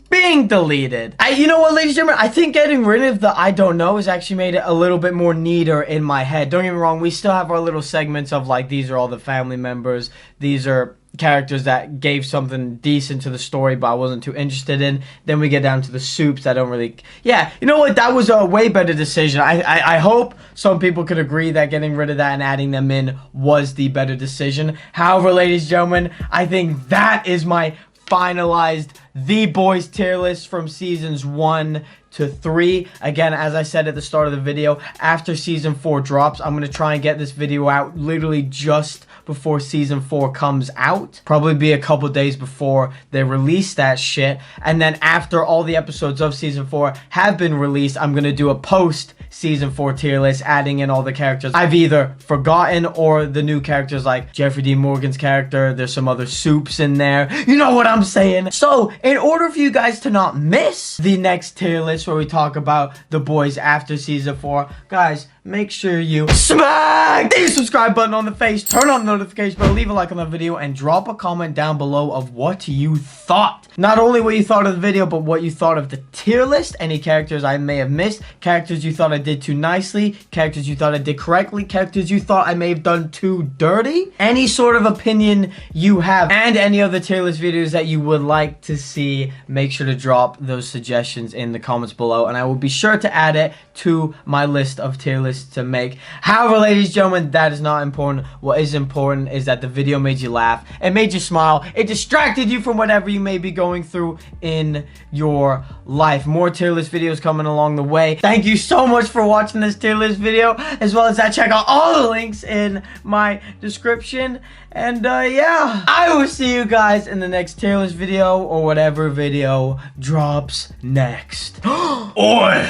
A: being deleted. You know what, ladies and gentlemen? I think getting rid of the I don't know has actually made it a little bit more neater in my head. Don't get me wrong. We still have our little segments of like, these are all the family members. These are characters that gave something decent to the story, but I wasn't too interested in. Then we get down to the soups that don't really... Yeah, you know what? That was a way better decision. I hope some people could agree that getting rid of that and adding them in was the better decision. However, ladies and gentlemen, I think that is my finalized The Boys tier list from seasons 1 to 3. Again, as I said at the start of the video, after season 4 drops, I'm going to try and get this video out literally just before season 4 comes out. Probably be a couple days before they release that shit. And then after all the episodes of season 4 have been released, I'm going to do a post season 4 tier list, adding in all the characters I've either forgotten or the new characters like Jeffrey D. Morgan's character. There's some other soups in there. You know what I'm saying? So in order for you guys to not miss the next tier list where we talk about The Boys after season 4, guys, make sure you smack the subscribe button on the face, turn on the notification bell, leave a like on the video, and drop a comment down below of what you thought. Not only what you thought of the video, but what you thought of the tier list, any characters I may have missed, characters you thought I did too nicely, characters you thought I did correctly, characters you thought I may have done too dirty, any sort of opinion you have, and any other tier list videos that you would like to see. Make sure to drop those suggestions in the comments below, and I will be sure to add it to my list of tier lists to make. However, ladies and gentlemen, that is not important. What is important is that the video made you laugh, it made you smile, it distracted you from whatever you may be going through in your life. More tier list videos coming along the way. Thank you so much for watching this tier list video, as well as that. Check out all the links in my description, and yeah, I will see you guys in the next tier list video, or whatever video drops next. Oi!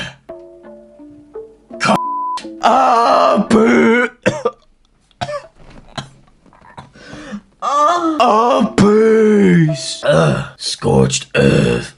A: Peace. Scorched earth.